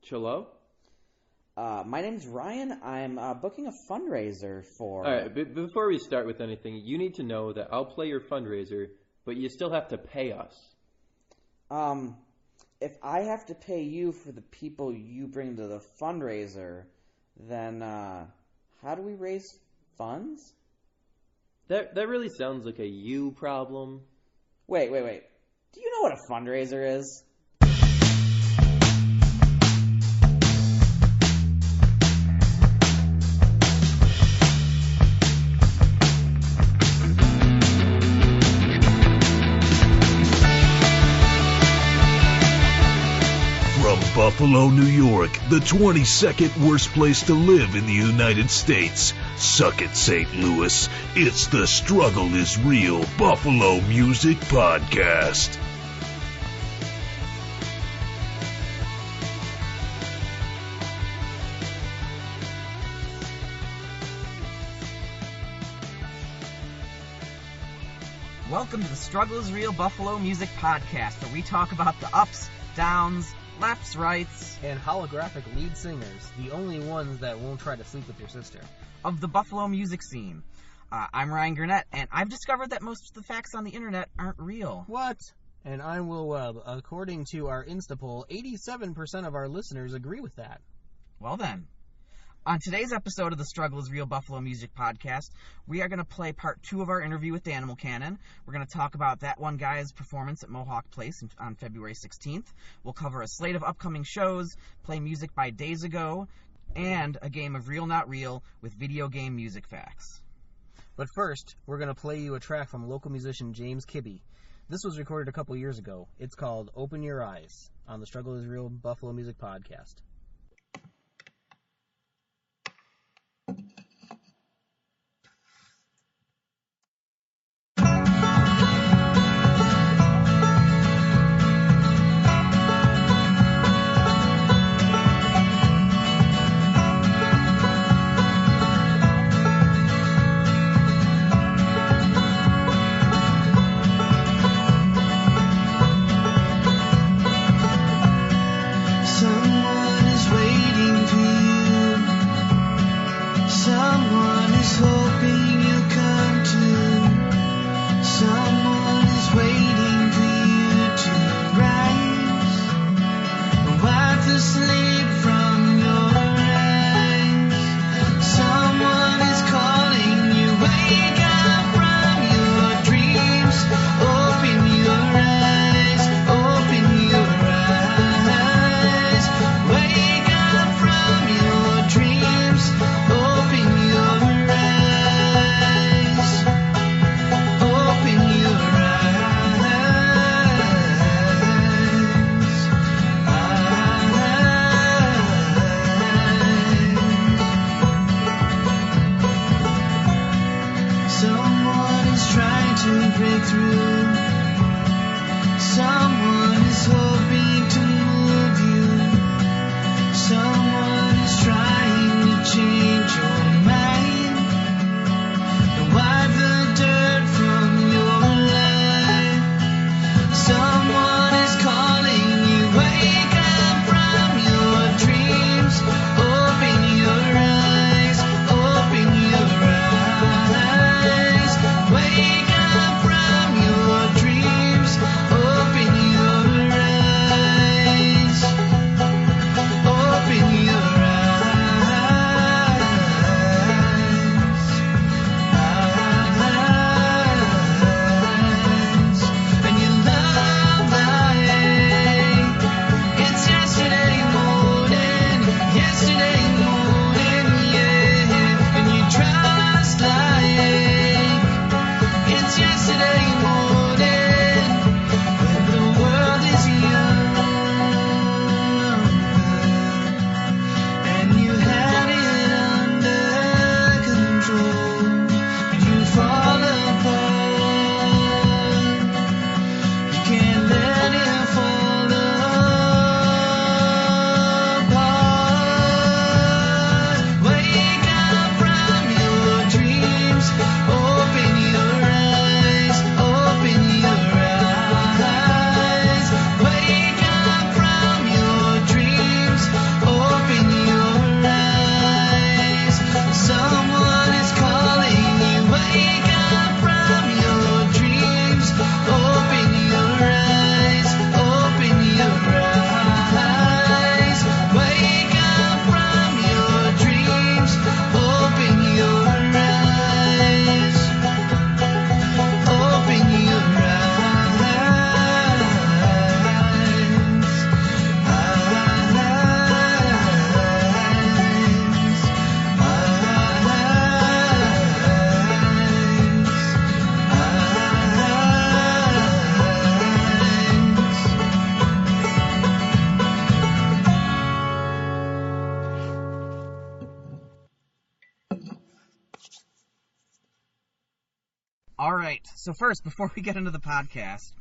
Hello? My name's Ryan. I'm booking a fundraiser for... All right, before we start with anything, you need to know that I'll play your fundraiser, but you still have to pay us. If I have to pay you for the people you bring to the fundraiser, then, how do we raise funds? That really sounds like a you problem. Wait. Do you know what a fundraiser is? Buffalo, New York, the 22nd worst place to live in the United States. Suck it, St. Louis. It's the Struggle is Real Buffalo Music Podcast. Welcome to the Struggle is Real Buffalo Music Podcast, where we talk about the ups, downs, lefts, rights, and holographic lead singers, the only ones that won't try to sleep with your sister, of the Buffalo music scene. I'm Ryan Gurnett, and I've discovered that most of the facts on the internet aren't real. What? And I'm Will Webb. According to our Insta poll, 87% of our listeners agree with that. Well then. On today's episode of the Struggle is Real Buffalo Music Podcast, we are going to play part 2 of our interview with Danimal Cannon. We're going to talk about that one guy's performance at Mohawk Place on February 16th. We'll cover a slate of upcoming shows, play music by Daze Ago, and a game of Real Not Real with video game music facts. But first, we're going to play you a track from local musician James Kibby. This was recorded a couple years ago. It's called Open Your Eyes on the Struggle is Real Buffalo Music Podcast. Someone All right. So first, before we get into the podcast,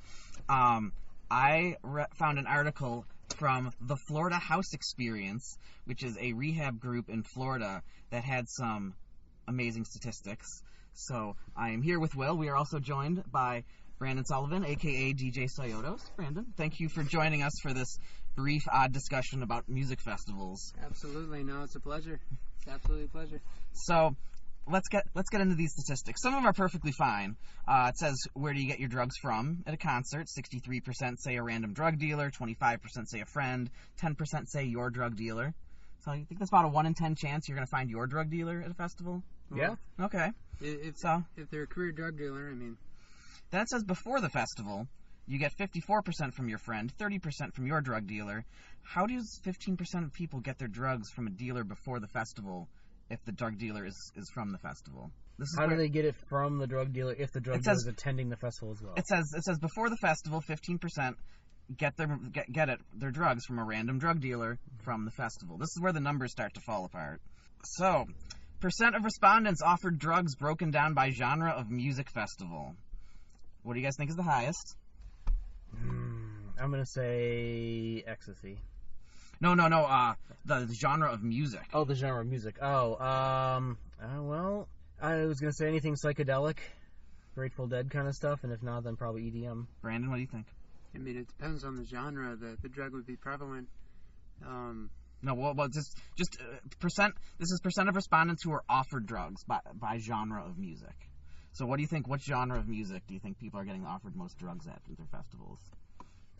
I found an article from the Florida House Experience, which is a rehab group in Florida that had some amazing statistics. So I am here with Will. We are also joined by Brandon Sullivan, a.k.a. DJ Soyotos. Brandon, thank you for joining us for this brief, odd discussion about music festivals. Absolutely. No, it's a pleasure. It's absolutely a pleasure. So let's get into these statistics. Some of them are perfectly fine. It says, where do you get your drugs from at a concert? 63% say a random drug dealer, 25% say a friend, 10% say your drug dealer. So you think that's about a 1 in 10 chance you're going to find your drug dealer at a festival? Yeah. Okay. If they're a career drug dealer, I mean. Then it says before the festival, you get 54% from your friend, 30% from your drug dealer. How does 15% of people get their drugs from a dealer before the festival if the drug dealer is from the festival? How do they get it from the drug dealer if the drug dealer is attending the festival as well? It says before the festival, 15% get their drugs from a random drug dealer from the festival. This is where the numbers start to fall apart. So, percent of respondents offered drugs broken down by genre of music festival. What do you guys think is the highest? I'm going to say ecstasy. No. The genre of music. Oh, the genre of music. Well, I was going to say anything psychedelic, Grateful Dead kind of stuff, and if not, then probably EDM. Brandon, what do you think? I mean, it depends on the genre that the drug would be prevalent. No, well, just percent. This is percent of respondents who are offered drugs by genre of music. So what do you think? What genre of music do you think people are getting offered most drugs at their festivals?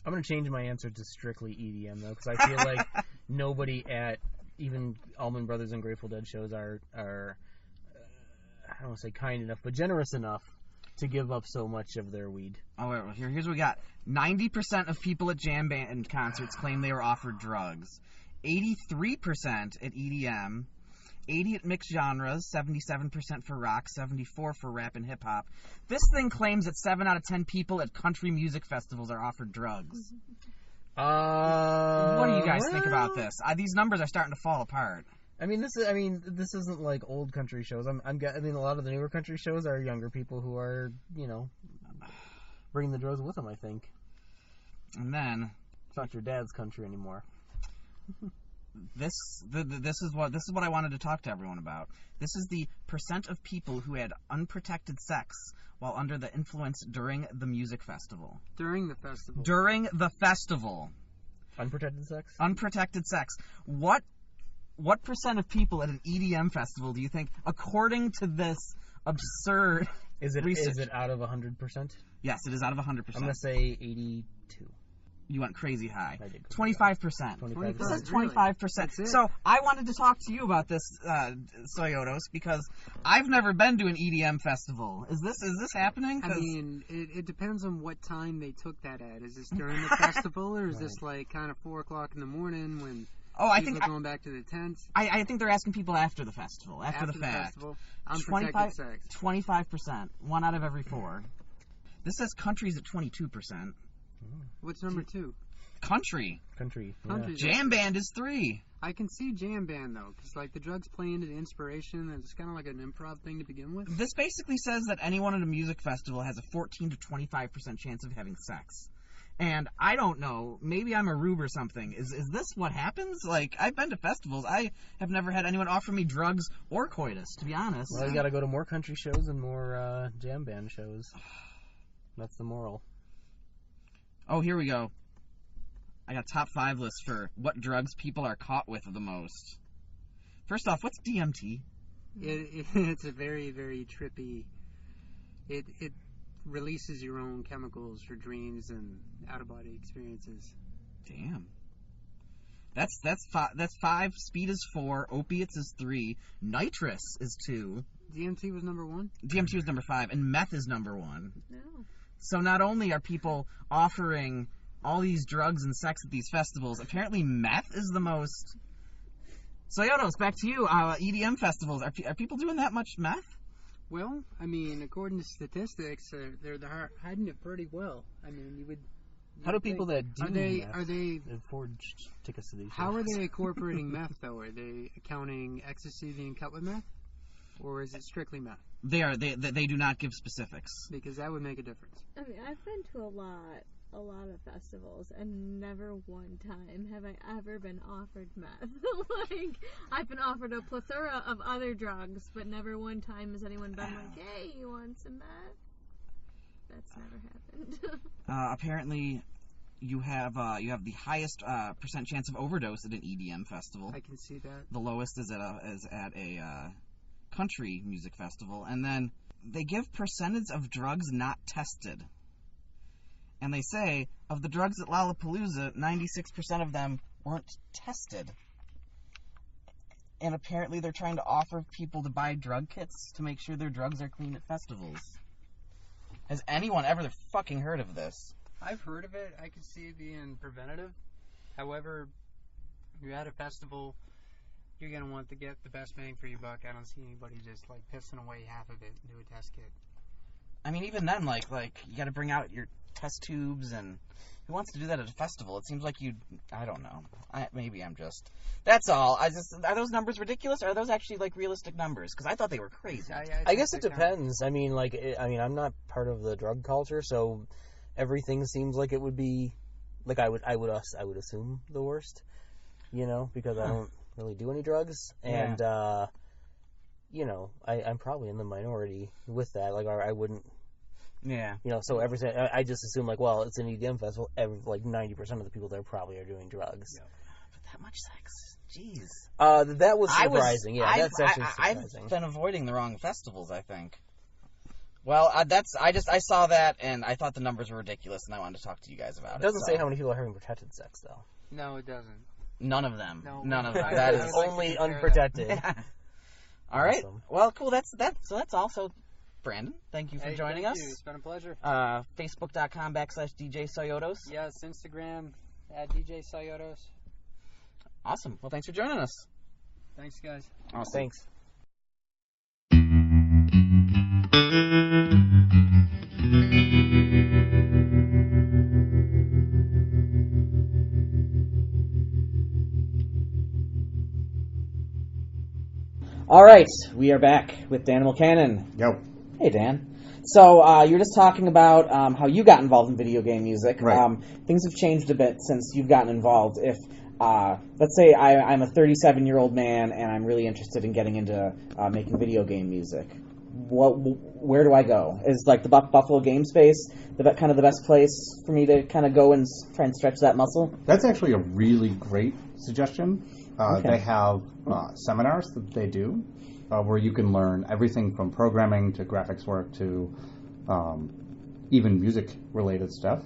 I'm going to change my answer to strictly EDM, though, because I feel like nobody at even Allman Brothers and Grateful Dead shows are I don't want to say kind enough, but generous enough to give up so much of their weed. Oh, wait, here's what we got. 90% of people at jam band concerts claim they were offered drugs. 83% at EDM. 80 at mixed genres, 77% for rock, 74% for rap and hip-hop. This thing claims that 7 out of 10 people at country music festivals are offered drugs. What do you guys think about this? These numbers are starting to fall apart. I mean, this isn't like old country shows. I mean, a lot of the newer country shows are younger people who are, bringing the drugs with them, I think. And then, it's not your dad's country anymore. This is what I wanted to talk to everyone about. This is the percent of people who had unprotected sex while under the influence during the music festival. During the festival. During the festival. Unprotected sex? Unprotected sex. What percent of people at an EDM festival do you think, according to this absurd research? Is it out of 100%? Yes, it is out of 100%. I'm going to say 82. You went crazy high. I did. 25%. 25%. This is 25%. So I wanted to talk to you about this, Soyotos, because I've never been to an EDM festival. Is this happening? I mean, it depends on what time they took that at. Is this during the festival, or is this like kind of 4 o'clock in the morning when people are going back to the tent? I think they're asking people after the festival, after the fact. Festival, unprotected sex. 25%. 1 out of every 4. This says countries at 22%. What's number 2? Country. Yeah. Jam band is 3. I can see jam band, though, because like the drugs play into the inspiration, and it's kind of like an improv thing to begin with. This basically says that anyone at a music festival has a 14 to 25% chance of having sex. And I don't know, maybe I'm a rube or something. Is this what happens? Like, I've been to festivals. I have never had anyone offer me drugs or coitus, to be honest. Well, you got to go to more country shows and more jam band shows. That's the moral. Oh, here we go. I got top 5 list for what drugs people are caught with the most. First off, what's DMT? It's a very, very trippy. It releases your own chemicals for dreams and out-of-body experiences. Damn. That's 5. Speed is 4. Opiates is 3. Nitrous is 2. DMT was number 1? DMT was number 5, and meth is number 1. No. So not only are people offering all these drugs and sex at these festivals, apparently meth is the most. So Yodos, back to you. EDM festivals, are people doing that much meth? Well, I mean, according to statistics, they're hiding it pretty well. I mean, you would. How do people that do meth are they afford tickets to these? How are they incorporating meth though? Are they counting ecstasy being cut with meth? or is it strictly meth? They do not give specifics. Because that would make a difference. I mean, I've been to a lot of festivals, and never one time have I ever been offered meth. Like, I've been offered a plethora of other drugs, but never one time has anyone been like, hey, you want some meth? That's never happened. Apparently, you have the highest percent chance of overdose at an EDM festival. I can see that. The lowest is at a country music festival, and then they give percentage of drugs not tested. And they say, of the drugs at Lollapalooza, 96% of them weren't tested. And apparently they're trying to offer people to buy drug kits to make sure their drugs are clean at festivals. Has anyone ever fucking heard of this? I've heard of it. I could see it being preventative. However, you're at a festival, you're going to want to get the best bang for your buck. I don't see anybody just, like, pissing away half of it into a test kit. I mean, even then, like you got to bring out your test tubes, and who wants to do that at a festival? It seems like I don't know. Maybe I'm just. That's all. Are those numbers ridiculous, or are those actually like realistic numbers? Because I thought they were crazy. I guess it depends. I mean, I'm not part of the drug culture, so everything seems like it would be, like I would assume the worst, because I don't really do any drugs, and I'm probably in the minority with that. Like, I wouldn't. Yeah. So everything, I just assume, like, well, it's an EDM festival. 90% of the people there probably are doing drugs. Yeah. But that much sex, jeez. That was surprising. That's actually surprising. I've been avoiding the wrong festivals, I think. Well, I saw that, and I thought the numbers were ridiculous, and I wanted to talk to you guys about it. It doesn't say how many people are having protected sex, though. No, it doesn't. None of them. No. None of them. That is only unprotected. All right. Awesome. Well, cool. That's all. So, Brandon, thank you for joining us. It's been a pleasure. Facebook.com/DJ Soyotos. Yes, Instagram @DJ Soyotos. Awesome. Well, thanks for joining us. Thanks, guys. Awesome. Thanks. All right, we are back with Danimal Cannon. Yo. Hey, Dan. So you were just talking about how you got involved in video game music. Right. Things have changed a bit since you've gotten involved. If let's say I'm a 37-year-old man and I'm really interested in getting into making video game music, where do I go? Is like the Buffalo Game Space kind of the best place for me to kind of go and try and stretch that muscle? That's actually a really great suggestion. Okay. They have seminars that they do where you can learn everything from programming to graphics work to even music-related stuff.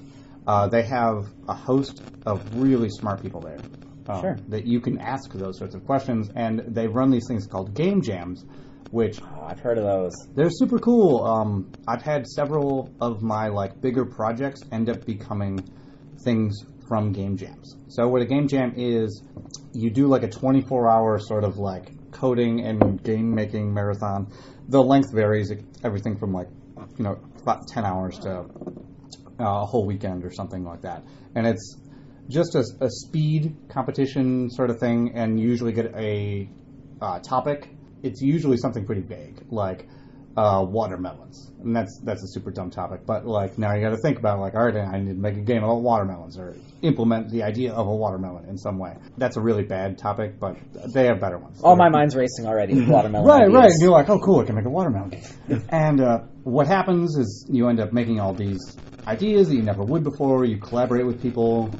They have a host of really smart people there Sure. that you can ask those sorts of questions, and they run these things called game jams, which I've heard of those. they're super cool. I've had several of my bigger projects end up becoming things from game jams. So what a game jam is, you do a 24-hour sort of coding and game making marathon. The length varies, everything from about 10 hours to a whole weekend or something like that. And it's just a speed competition sort of thing, and you usually get a topic. It's usually something pretty vague, like watermelons. And that's a super dumb topic. But now you got to think about all right, I need to make a game about watermelons or implement the idea of a watermelon in some way. That's a really bad topic, but they have better ones. Oh, my mind's racing already with watermelon Right. ideas. And you're like, oh, cool, I can make a watermelon game. And what happens is you end up making all these ideas that you never would before. You collaborate with people.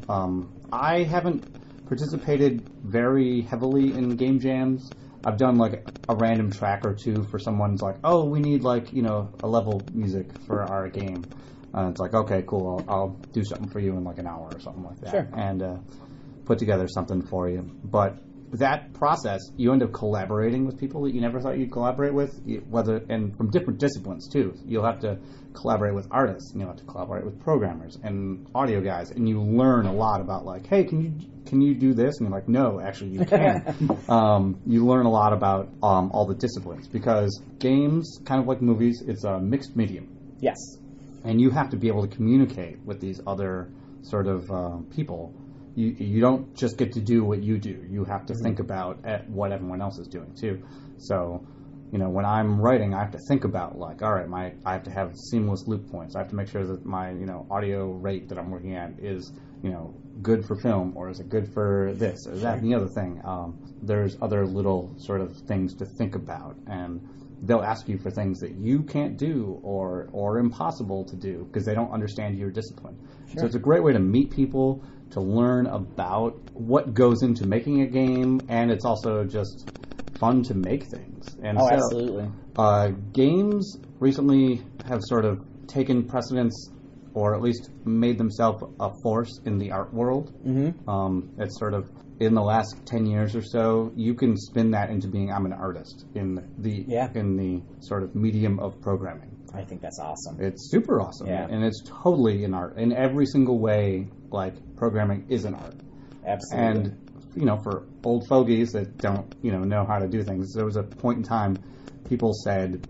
I haven't participated very heavily in game jams. I've done a random track or two for someone's oh, we need a level music for our game. It's okay, cool, I'll do something for you in an hour or something like that. Sure. And put together something for you. But that process, you end up collaborating with people that you never thought you'd collaborate with, and from different disciplines too. You'll have to collaborate with artists, and you'll have to collaborate with programmers and audio guys, and you learn a lot about hey, can you do this? And you're like, no, actually you can. You learn a lot about all the disciplines, because games, kind of like movies, it's a mixed medium. Yes. And you have to be able to communicate with these other sort of people. You don't just get to do what you do. You have to think about what everyone else is doing too. So when I'm writing, I have to think about like, all right, I have to have seamless loop points. I have to make sure that my audio rate that I'm working at is good for film, or is it good for this or that and the other thing. There's other little sort of things to think about, and they'll ask you for things that you can't do or impossible to do because they don't understand your discipline. Sure. So it's a great way to meet people, to learn about what goes into making a game, and it's also just fun to make things. And so, absolutely. Games recently have sort of taken precedence, or at least made themselves a force in the art world. Mm-hmm. It's sort of, in the last 10 years or so, you can spin that into being, I'm an artist in the sort of medium of programming. I think that's awesome. It's super awesome. Yeah. And it's totally an art. In every single way, like, programming is an art. Absolutely. And, for old fogies that don't, know how to do things, there was a point in time people said,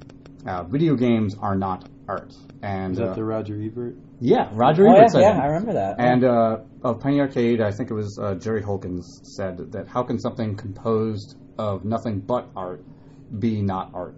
video games are not art. And is that the Roger Ebert? Yeah, Roger Ebert said that. I remember that. And of Penny Arcade, I think it was Jerry Holkins said that how can something composed of nothing but art be not art?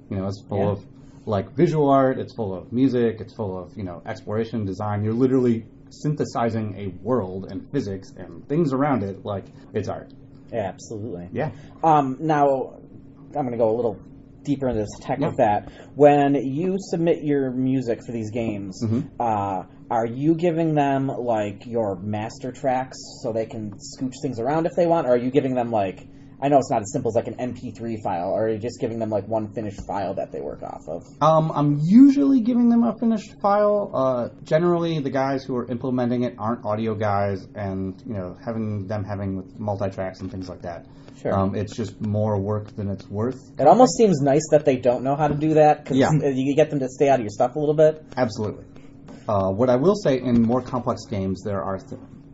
It's full of like visual art, it's full of music, it's full of exploration, design. You're literally synthesizing a world and physics and things around it like it's art. Yeah, absolutely. Yeah. Now, I'm going to go a little deeper into this tech with that. When you submit your music for these games, are you giving them like your master tracks so they can scooch things around if they want, or are you giving them like, I know it's not as simple as like an MP3 file, or are you just giving them like one finished file that they work off of? I'm usually giving them a finished file. Generally, the guys who are implementing it aren't audio guys, and having multi-tracks and things like that. Sure. It's just more work than it's worth. It almost seems nice that they don't know how to do that, because you get them to stay out of your stuff a little bit. Absolutely. What I will say, in more complex games, there are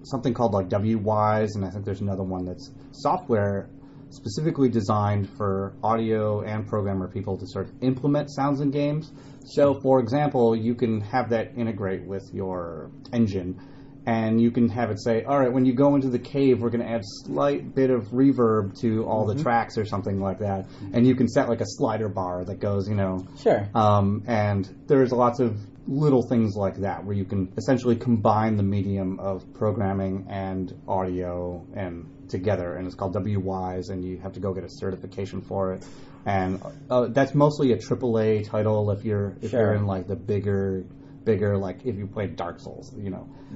something called like WWise, and I think there's another one that's software specifically designed for audio and programmer people to sort of implement sounds in games. So, for example, you can have that integrate with your engine, and you can have it say, all right, when you go into the cave, we're going to add slight bit of reverb to all the tracks or something like that. And you can set like a slider bar that goes, Sure. And there's lots of little things like that where you can essentially combine the medium of programming and audio and together, and it's called WWise, and you have to go get a certification for it. And that's mostly a AAA title. If you're in like the bigger, like if you played Dark Souls,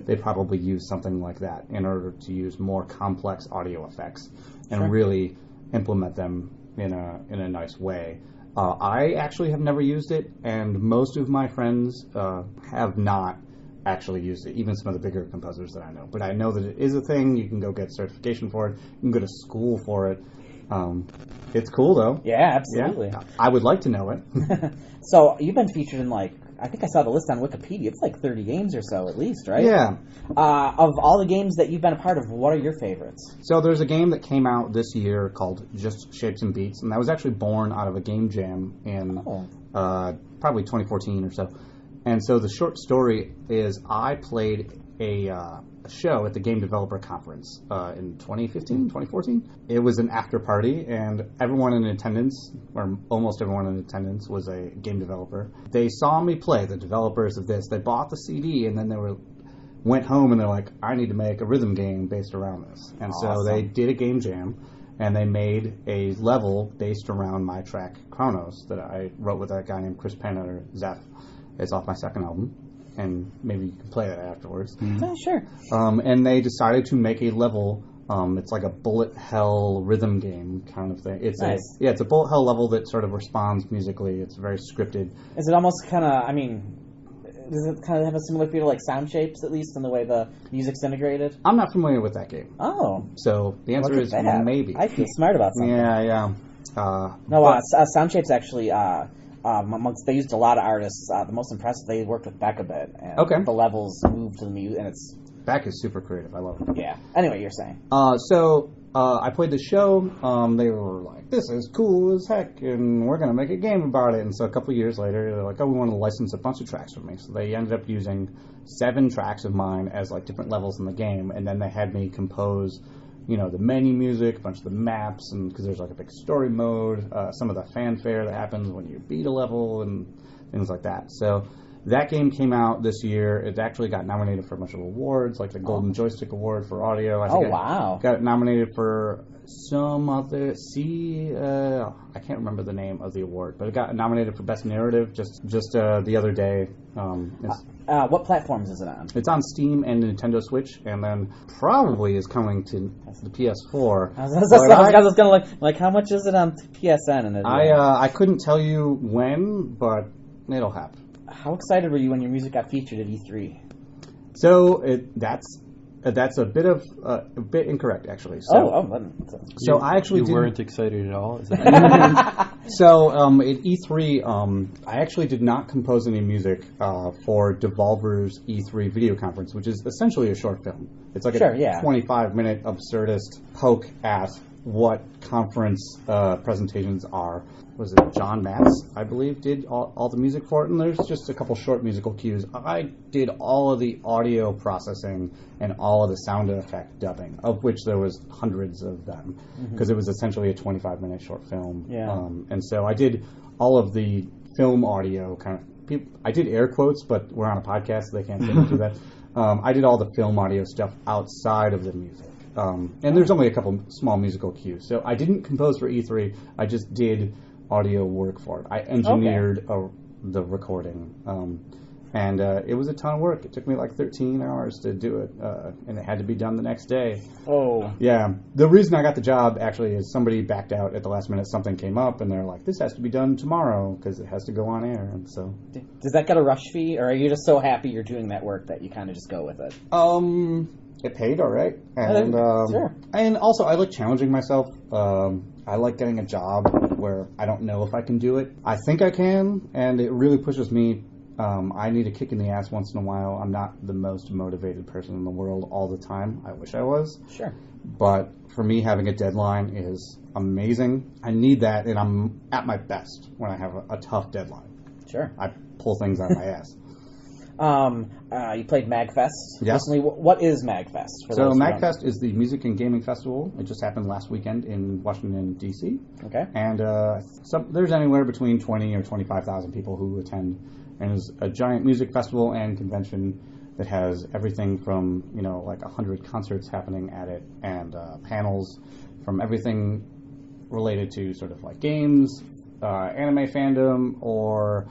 they probably use something like that in order to use more complex audio effects and really implement them in a nice way. I actually have never used it, and most of my friends have not actually used it, even some of the bigger composers that I know. But I know that it is a thing. You can go get certification for it. You can go to school for it. It's cool, though. Yeah, absolutely. Yeah. I would like to know it. So you've been featured in I think I saw the list on Wikipedia. It's like 30 games or so, at least, right? Yeah. Of all the games that you've been a part of, what are your favorites? So there's a game that came out this year called Just Shapes and Beats, and that was actually born out of a game jam in probably 2014 or so. And so the short story is I played a show at the Game Developer Conference in 2014. It was an after party, and everyone in attendance, or almost everyone in attendance, was a game developer. They saw me play, the developers of this. They bought the CD, and then went home, and they're like, I need to make a rhythm game based around this. And so they did a game jam, and they made a level based around my track Chronos that I wrote with a guy named Chris Penna, or Zeph. It's off my second album, and maybe you can play that afterwards. Yeah, sure. And they decided to make a level. It's like a bullet hell rhythm game kind of thing. It's nice. It's a bullet hell level that sort of responds musically. It's very scripted. Is it almost kind of? Does it kind of have a similar feel to like Sound Shapes, at least in the way the music's integrated? I'm not familiar with that game. Oh, so the answer is maybe. I feel smart about something. Yeah. Sound Shapes actually. They used a lot of artists. The most impressive, they worked with Beck a bit. And the levels moved to the music, and it's... Beck is super creative. I love it. Yeah. Anyway, you're saying. So I played the show. They were like, this is cool as heck, and we're going to make a game about it. And so a couple years later, they're like, we want to license a bunch of tracks from me. So they ended up using 7 tracks of mine as like different levels in the game, and then they had me compose the menu music, a bunch of the maps, and because there's like a big story mode, some of the fanfare that happens when you beat a level and things like that. So that game came out this year. It actually got nominated for a bunch of awards, like the Golden Joystick Award for audio. I think wow. Got nominated for some other, I can't remember the name of the award, but it got nominated for Best Narrative just the other day. What platforms is it on? It's on Steam and Nintendo Switch, and then probably is coming to the PS4. I was going to like, how much is it on PSN? And I couldn't tell you when, but it'll happen. How excited were you when your music got featured at E3? So that's a bit incorrect, actually. So I actually weren't excited at all. Is that So at E3, I actually did not compose any music for Devolver's E3 video conference, which is essentially a short film. It's like a 25-minute absurdist poke at what conference presentations are. Was it John Matz, I believe, did all the music for it, and there's just a couple short musical cues. I did all of the audio processing and all of the sound effect dubbing, of which there was hundreds of them, because it was essentially a 25-minute short film. Yeah. And so I did all of the film audio I did air quotes, but we're on a podcast, so they can't see me do that. I did all the film audio stuff outside of the music. And there's only a couple small musical cues. So I didn't compose for E3, I just did audio work for it. I engineered the recording. And it was a ton of work. It took me like 13 hours to do it, and it had to be done the next day. Oh. Yeah. The reason I got the job, actually, is somebody backed out at the last minute. Something came up, and they're like, this has to be done tomorrow, because it has to go on air. And so. Does that get a rush fee, or are you just so happy you're doing that work that you kind of just go with it? It paid all right. And, sure. And also, I like challenging myself. I like getting a job where I don't know if I can do it. I think I can, and it really pushes me. I need a kick in the ass once in a while. I'm not the most motivated person in the world all the time. I wish I was. Sure. But for me, having a deadline is amazing. I need that, and I'm at my best when I have a tough deadline. Sure. I pull things out of my ass. You played MagFest yes. recently. What is MagFest? So MagFest is the music and gaming festival. It just happened last weekend in Washington, D.C. Okay. And there's anywhere between 20 or 25,000 people who attend. And it's a giant music festival and convention that has everything from, like 100 concerts happening at it, and panels from everything related to sort of like games, anime fandom, or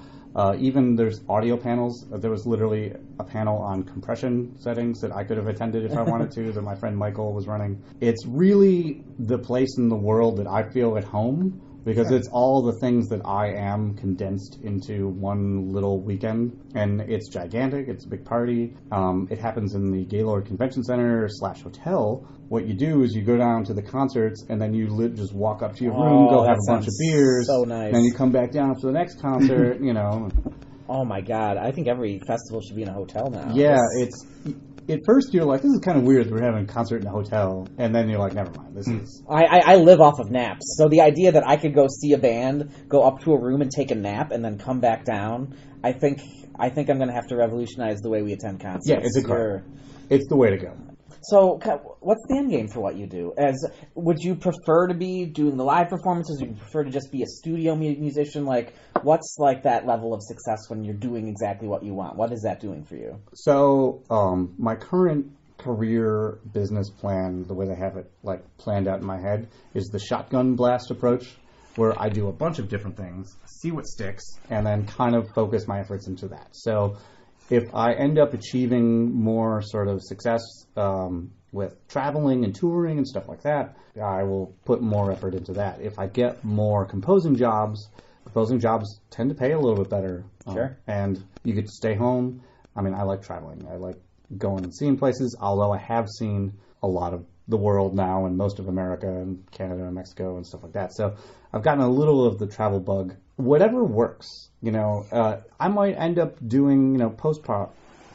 even there's audio panels. There was literally a panel on compression settings that I could have attended if I wanted to, that my friend Michael was running. It's really the place in the world that I feel at home, because it's all the things that I am condensed into one little weekend. And it's gigantic. It's a big party. It happens in the Gaylord Convention Center / hotel. What you do is you go down to the concerts, and then you just walk up to your room, go have a bunch of beers. So nice. Then you come back down for the next concert, Oh my God. I think every festival should be in a hotel now. Yeah, at first you're like, this is kind of weird that we're having a concert in a hotel, and then you're like, never mind, this is... I live off of naps, so the idea that I could go see a band, go up to a room and take a nap, and then come back down, I think I'm going to have to revolutionize the way we attend concerts. Yeah, it's the way to go. So, what's the end game for what you do? Would you prefer to be doing the live performances? Would you prefer to just be a studio musician? Like, what's like that level of success when you're doing exactly what you want? What is that doing for you? So, my current career business plan, the way I have it like planned out in my head, is the shotgun blast approach, where I do a bunch of different things, see what sticks, and then kind of focus my efforts into that. So, if I end up achieving more sort of success with traveling and touring and stuff like that, I will put more effort into that. If I get more composing jobs tend to pay a little bit better. Sure. And you get to stay home. I mean, I like traveling. I like going and seeing places, although I have seen a lot of the world now, and most of America and Canada and Mexico and stuff like that. So I've gotten a little of the travel bug. Whatever works, I might end up doing,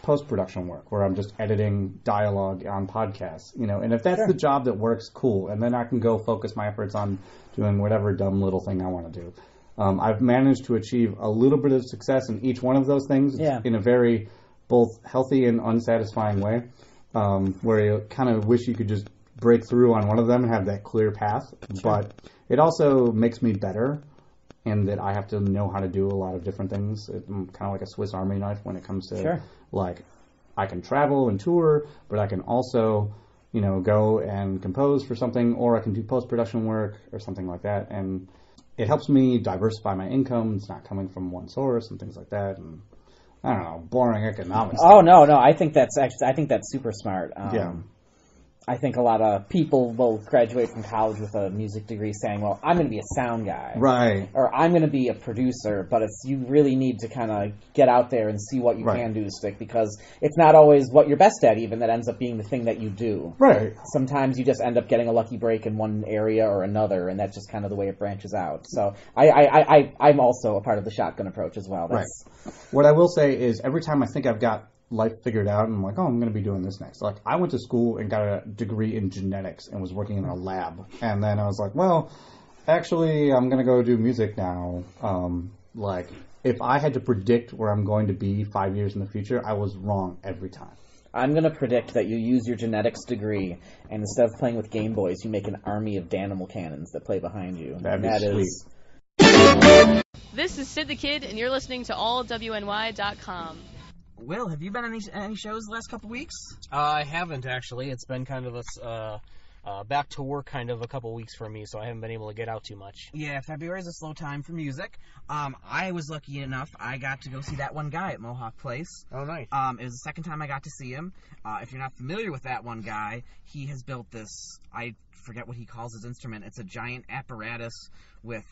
post-production work where I'm just editing dialogue on podcasts, and if that's the job that works, cool. And then I can go focus my efforts on doing whatever dumb little thing I want to do. I've managed to achieve a little bit of success in each one of those things in a very both healthy and unsatisfying way, where you kind of wish you could just break through on one of them and have that clear path. Sure. But it also makes me better in that I have to know how to do a lot of different things. I'm kind of like a Swiss Army knife when it comes to, like, I can travel and tour, but I can also, you know, go and compose for something, or I can do post-production work or something like that. And it helps me diversify my income. It's not coming from one source and things like that. And I don't know, boring economics. Oh, no, I think that's super smart. Yeah. I think a lot of people will graduate from college with a music degree saying, well, I'm going to be a sound guy. Right. Or I'm going to be a producer. But you really need to kind of get out there and see what you can do to stick, because it's not always what you're best at even that ends up being the thing that you do. Right. Sometimes you just end up getting a lucky break in one area or another, and that's just kind of the way it branches out. So I'm also a part of the shotgun approach as well. Right. What I will say is every time I think I've got life figured out and I'm like, oh, I'm going to be doing this next. Like, I went to school and got a degree in genetics and was working in a lab. And then I was like, well, actually, I'm going to go do music now. Like, if I had to predict where I'm going to be 5 years in the future, I was wrong every time. I'm going to predict that you use your genetics degree, and instead of playing with Game Boys, you make an army of Danimal Cannons that play behind you. That'd be sweet. This is Sid the Kid, and you're listening to allwny.com. Will, have you been on any shows the last couple weeks? I haven't, actually. It's been kind of a back to work kind of a couple weeks for me, so I haven't been able to get out too much. Yeah, February's a slow time for music. I was lucky enough, I got to go see That One Guy at Mohawk Place. Oh, nice. It was the second time I got to see him. If you're not familiar with That One Guy, he has built this, I forget what he calls his instrument. It's a giant apparatus with,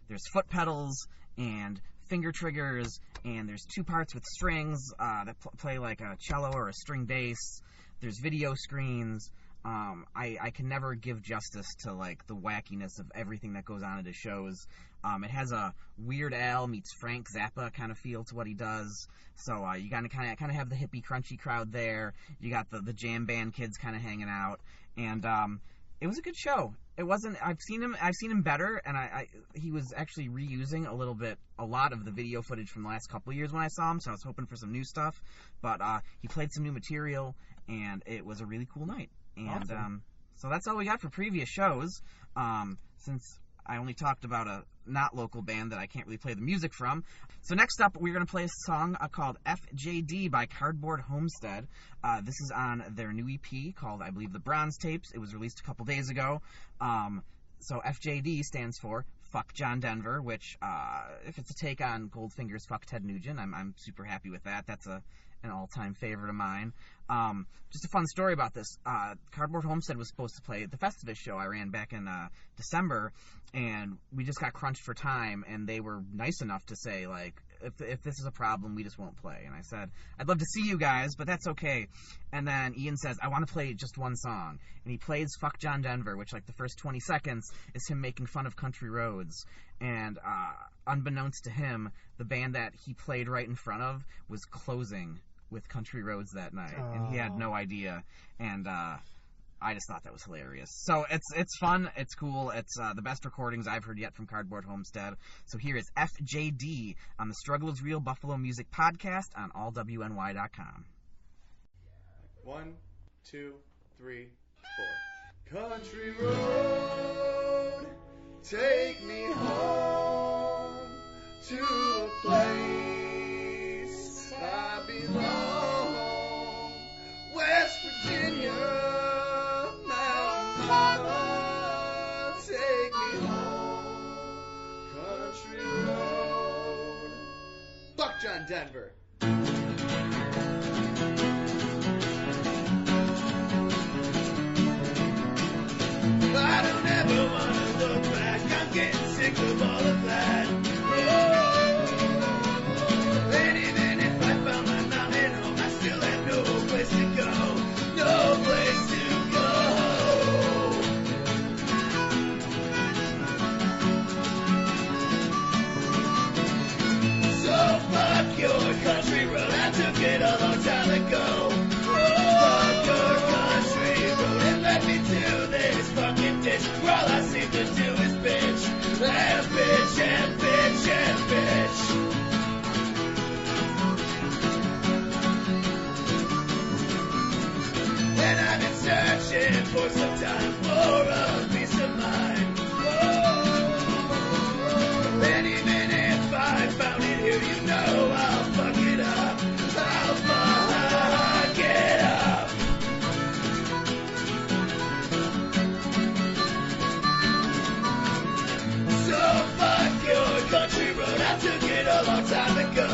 there's foot pedals and finger triggers, and there's two parts with strings that play like a cello or a string bass. There's video screens. I can never give justice to like the wackiness of everything that goes on at his shows. It has a Weird Al meets Frank Zappa kind of feel to what he does. So you kind of have the hippie crunchy crowd there. You got the jam band kids kind of hanging out, and it was a good show. It wasn't. I've seen him better, and he was actually reusing a lot of the video footage from the last couple of years when I saw him. So I was hoping for some new stuff, but he played some new material, and it was a really cool night. And awesome. So that's all we got for previous shows. Since I only talked about a not local band that I can't really play the music from. So next up, we're going to play a song called FJD by Cardboard Homestead. This is on their new EP called, I believe, The Bronze Tapes. It was released a couple days ago. So FJD stands for Fuck John Denver, which, if it's a take on Goldfinger's Fuck Ted Nugent, I'm super happy with that. That's an all-time favorite of mine. Just a fun story about this. Cardboard Homestead was supposed to play at the Festivus show I ran back in December, and we just got crunched for time, and they were nice enough to say, like, if this is a problem, we just won't play. And I said, I'd love to see you guys, but that's okay. And then Ian says, I want to play just one song. And he plays Fuck John Denver, which, like, the first 20 seconds is him making fun of country roads. And unbeknownst to him, the band that he played right in front of was closing with Country Roads that night, and he had no idea, and I just thought that was hilarious. So it's fun, it's cool, it's the best recordings I've heard yet from Cardboard Homestead. So here is FJD on the Struggle is Real Buffalo Music Podcast on allwny.com. 1, 2, 3, 4. Country road, take me home to a place I belong. West Virginia, Mountain Mama, take me home. Country road. Fuck John Denver. I don't ever want to look back. I'm getting sick of all of that. And even if I found my mountain home, I still have no place to go. No place to go. So fuck your country road. for some time, for a peace of mind. And even if I found it here, you know I'll fuck it up. I'll fuck it up. So fuck your country road, I took it a long time ago.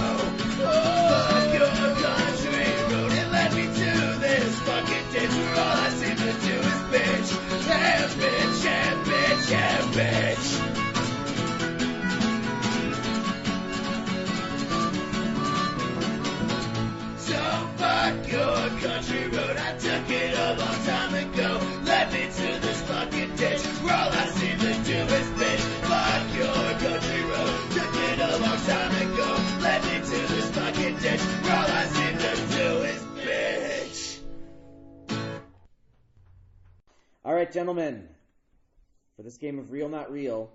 Fuck your country road, it led me to this fucking ditch where all I seem to do is bitch. Yeah, bitch, yeah, bitch, yeah, bitch. So fuck your country road, I took it a long time ago. Led me to this fucking ditch where all I seem to do is bitch. Fuck your country road, took it a long time ago. Led me to this fucking ditch where all I seem to do is bitch. All right, gentlemen. For this game of Real Not Real,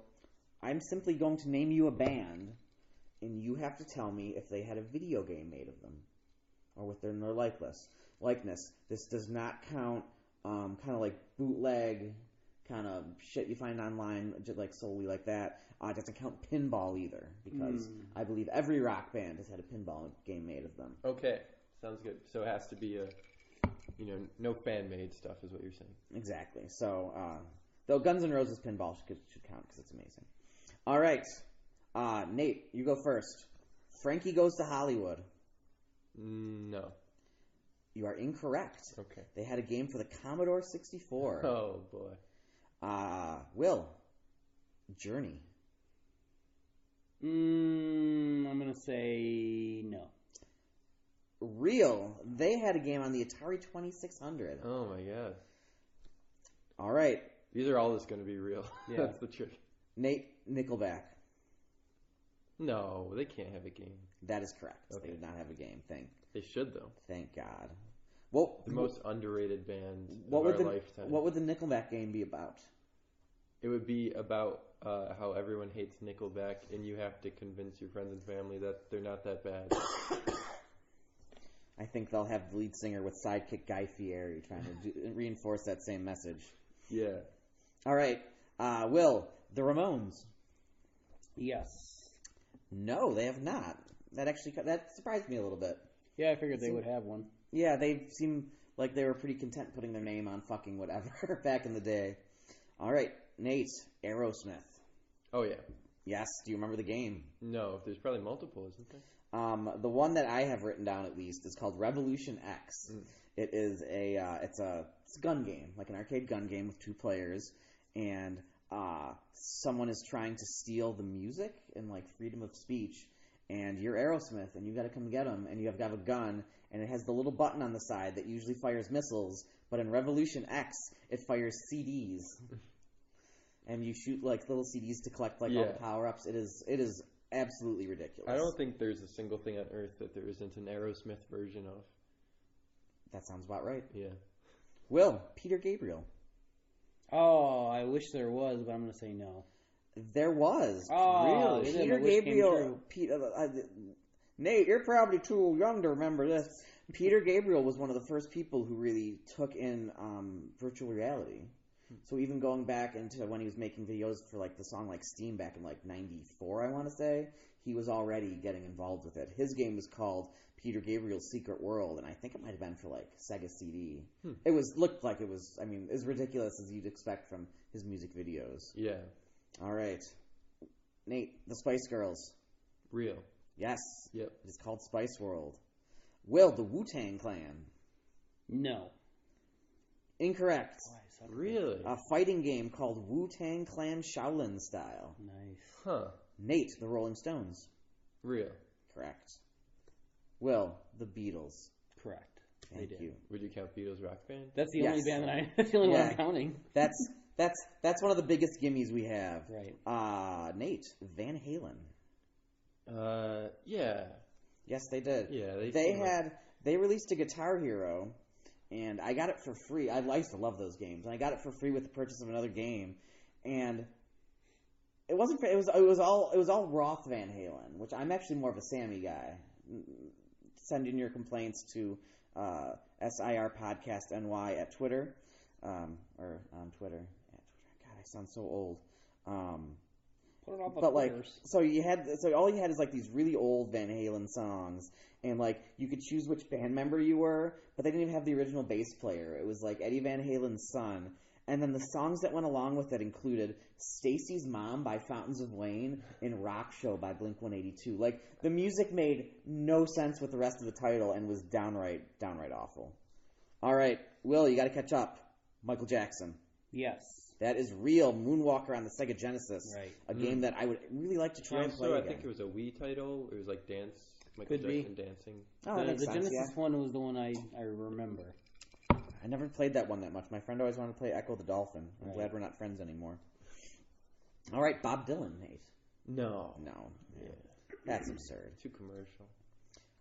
I'm simply going to name you a band, and you have to tell me if they had a video game made of them, or within their likeness. This does not count kind of like bootleg kind of shit you find online, just like solely like that. It doesn't count pinball either, because I believe every rock band has had a pinball game made of them. Okay, sounds good. So it has to be no fan-made stuff is what you're saying. Exactly. So, though Guns N' Roses pinball should count because it's amazing. All right. Nate, you go first. Frankie Goes to Hollywood. No. You are incorrect. Okay. They had a game for the Commodore 64. Oh, boy. Will. Journey. I'm going to say no. Real. They had a game on the Atari 2600. Oh, my God. All right. These are all just going to be real. Yeah. That's the trick. Nate, Nickelback. No, they can't have a game. That is correct. Okay. They did not have a game. They should, though. Thank God. Well, the most underrated band of our lifetime. What would the Nickelback game be about? It would be about how everyone hates Nickelback, and you have to convince your friends and family that they're not that bad. I think they'll have the lead singer with sidekick Guy Fieri trying to reinforce that same message. Yeah. All right. Will, the Ramones. Yes. No, they have not. That surprised me a little bit. Yeah, I figured they would have one. Yeah, they seem like they were pretty content putting their name on fucking whatever back in the day. All right, Nate, Aerosmith. Oh, yeah. Yes, do you remember the game? No, there's probably multiple, isn't there? The one that I have written down at least is called Revolution X. It is it's a gun game, like an arcade gun game with 2 players, and someone is trying to steal the music and like freedom of speech, and you're Aerosmith, and you got to come get them, and you have got a gun, and it has the little button on the side that usually fires missiles, but in Revolution X, it fires CDs. And you shoot like little CDs to collect like all the power-ups. It is absolutely ridiculous. I don't think there's a single thing on Earth that there isn't an Aerosmith version of. That sounds about right. Yeah. Will, Peter Gabriel. Oh, I wish there was, but I'm going to say no. There was. Oh, really? Peter Gabriel. Nate, you're probably too young to remember this. Peter Gabriel was one of the first people who really took in virtual reality. So even going back into when he was making videos for like the song like Steam back in like 94, I want to say, he was already getting involved with it. His game was called Peter Gabriel's Secret World, and I think it might have been for like Sega CD. It looked like it was, I mean, as ridiculous as you'd expect from his music videos. Yeah. All right. Nate, the Spice Girls. Real. Yes. Yep. It is called Spice World. Will, the Wu-Tang Clan. No. Incorrect. Really? A fighting game called Wu-Tang Clan Shaolin Style. Nice. Huh. Nate, the Rolling Stones. Real. Correct. Will, the Beatles. Correct. Thank you. Would you count Beatles Rock Band? That's the only band that that's the only one I'm counting. That's one of the biggest gimmies we have. Right. Nate, Van Halen. Yeah. Yes, they did. Yeah, they released a Guitar Hero, and I got it for free. I used to love those games, and I got it for free with the purchase of another game. And it wasn't. It was all Roth Van Halen, which I'm actually more of a Sammy guy. Send in your complaints to SIR Podcast NY at Twitter. or on Twitter. God, I sound so old. Put it on the But like, Twitters. so all you had is like these really old Van Halen songs, and like you could choose which band member you were, but they didn't even have the original bass player. It was like Eddie Van Halen's son, and then the songs that went along with it included "Stacy's Mom" by Fountains of Wayne and "Rock Show" by Blink-182. Like the music made no sense with the rest of the title and was downright awful. All right, Will, you got to catch up. Michael Jackson. Yes. That is real. Moonwalker on the Sega Genesis. Right. A game that I would really like to try and play I again. think it was a Wii title. It was like Dance, Michael Could be. Jackson dancing. Oh, that makes The sense, Genesis yeah. one was the one I remember. I never played that one that much. My friend always wanted to play Echo the Dolphin. I'm Right. glad we're not friends anymore. All right, Bob Dylan, Nate. No. Yeah. That's absurd. Too commercial.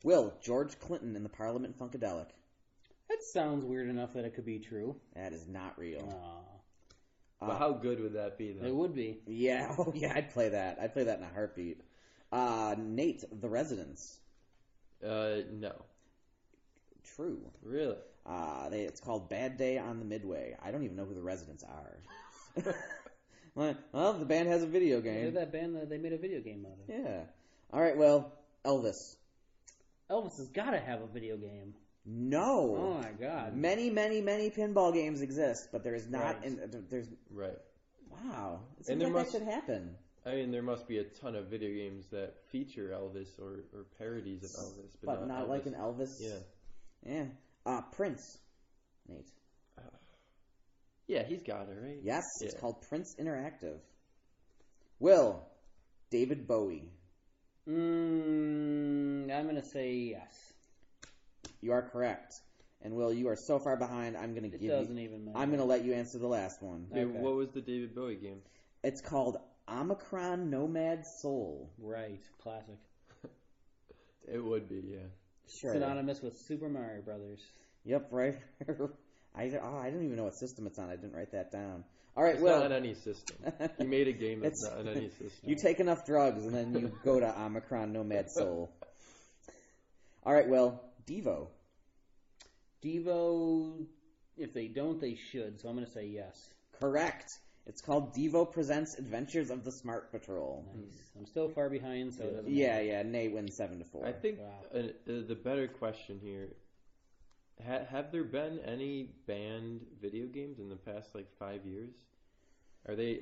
Will, George Clinton in the Parliament Funkadelic. That sounds weird enough that it could be true. That is not real. But how good would that be, though? It would be. Yeah, oh yeah, I'd play that. I'd play that in a heartbeat. Nate, The Residents. No. True. Really? It's called Bad Day on the Midway. I don't even know who the Residents are. Well, the band has a video game. They're that band that they made a video game out of. Yeah. All right, well, Elvis. Elvis has got to have a video game. No. Oh my God. Many pinball games exist, but there is not. Right. There's. Right. Wow. It And seems there like that should happen. I mean, there must be a ton of video games that feature Elvis or parodies of Elvis, But not Elvis. like an Elvis. Yeah. Yeah. Prince. Nate. Yeah, he's got it, right? Yes, it's Yeah. called Prince Interactive. Will. David Bowie. I'm gonna say yes. You are correct. And Will, you are so far behind. I'm gonna give doesn't you. even matter. I'm gonna let you answer the last one. Okay, Okay. what was the David Bowie game? It's called Omicron Nomad Soul. Right. Classic. It would be, yeah. Sure. Synonymous with Super Mario Brothers. Yep, right. I don't even know what system it's on. I didn't write that down. All right, It's Will. not on any system. You made a game that's not on any system. You take enough drugs, and then you go to Omicron Nomad Soul. All right, Will. Devo. Devo, if they don't, they should. So I'm gonna say yes. Correct. It's called Devo Presents Adventures of the Smart Patrol. Nice. I'm still far behind, so it doesn't Yeah, matter. yeah. Nate wins 7-4. I think Wow. the better question here, have there been any banned video games in the past, 5 years? Are they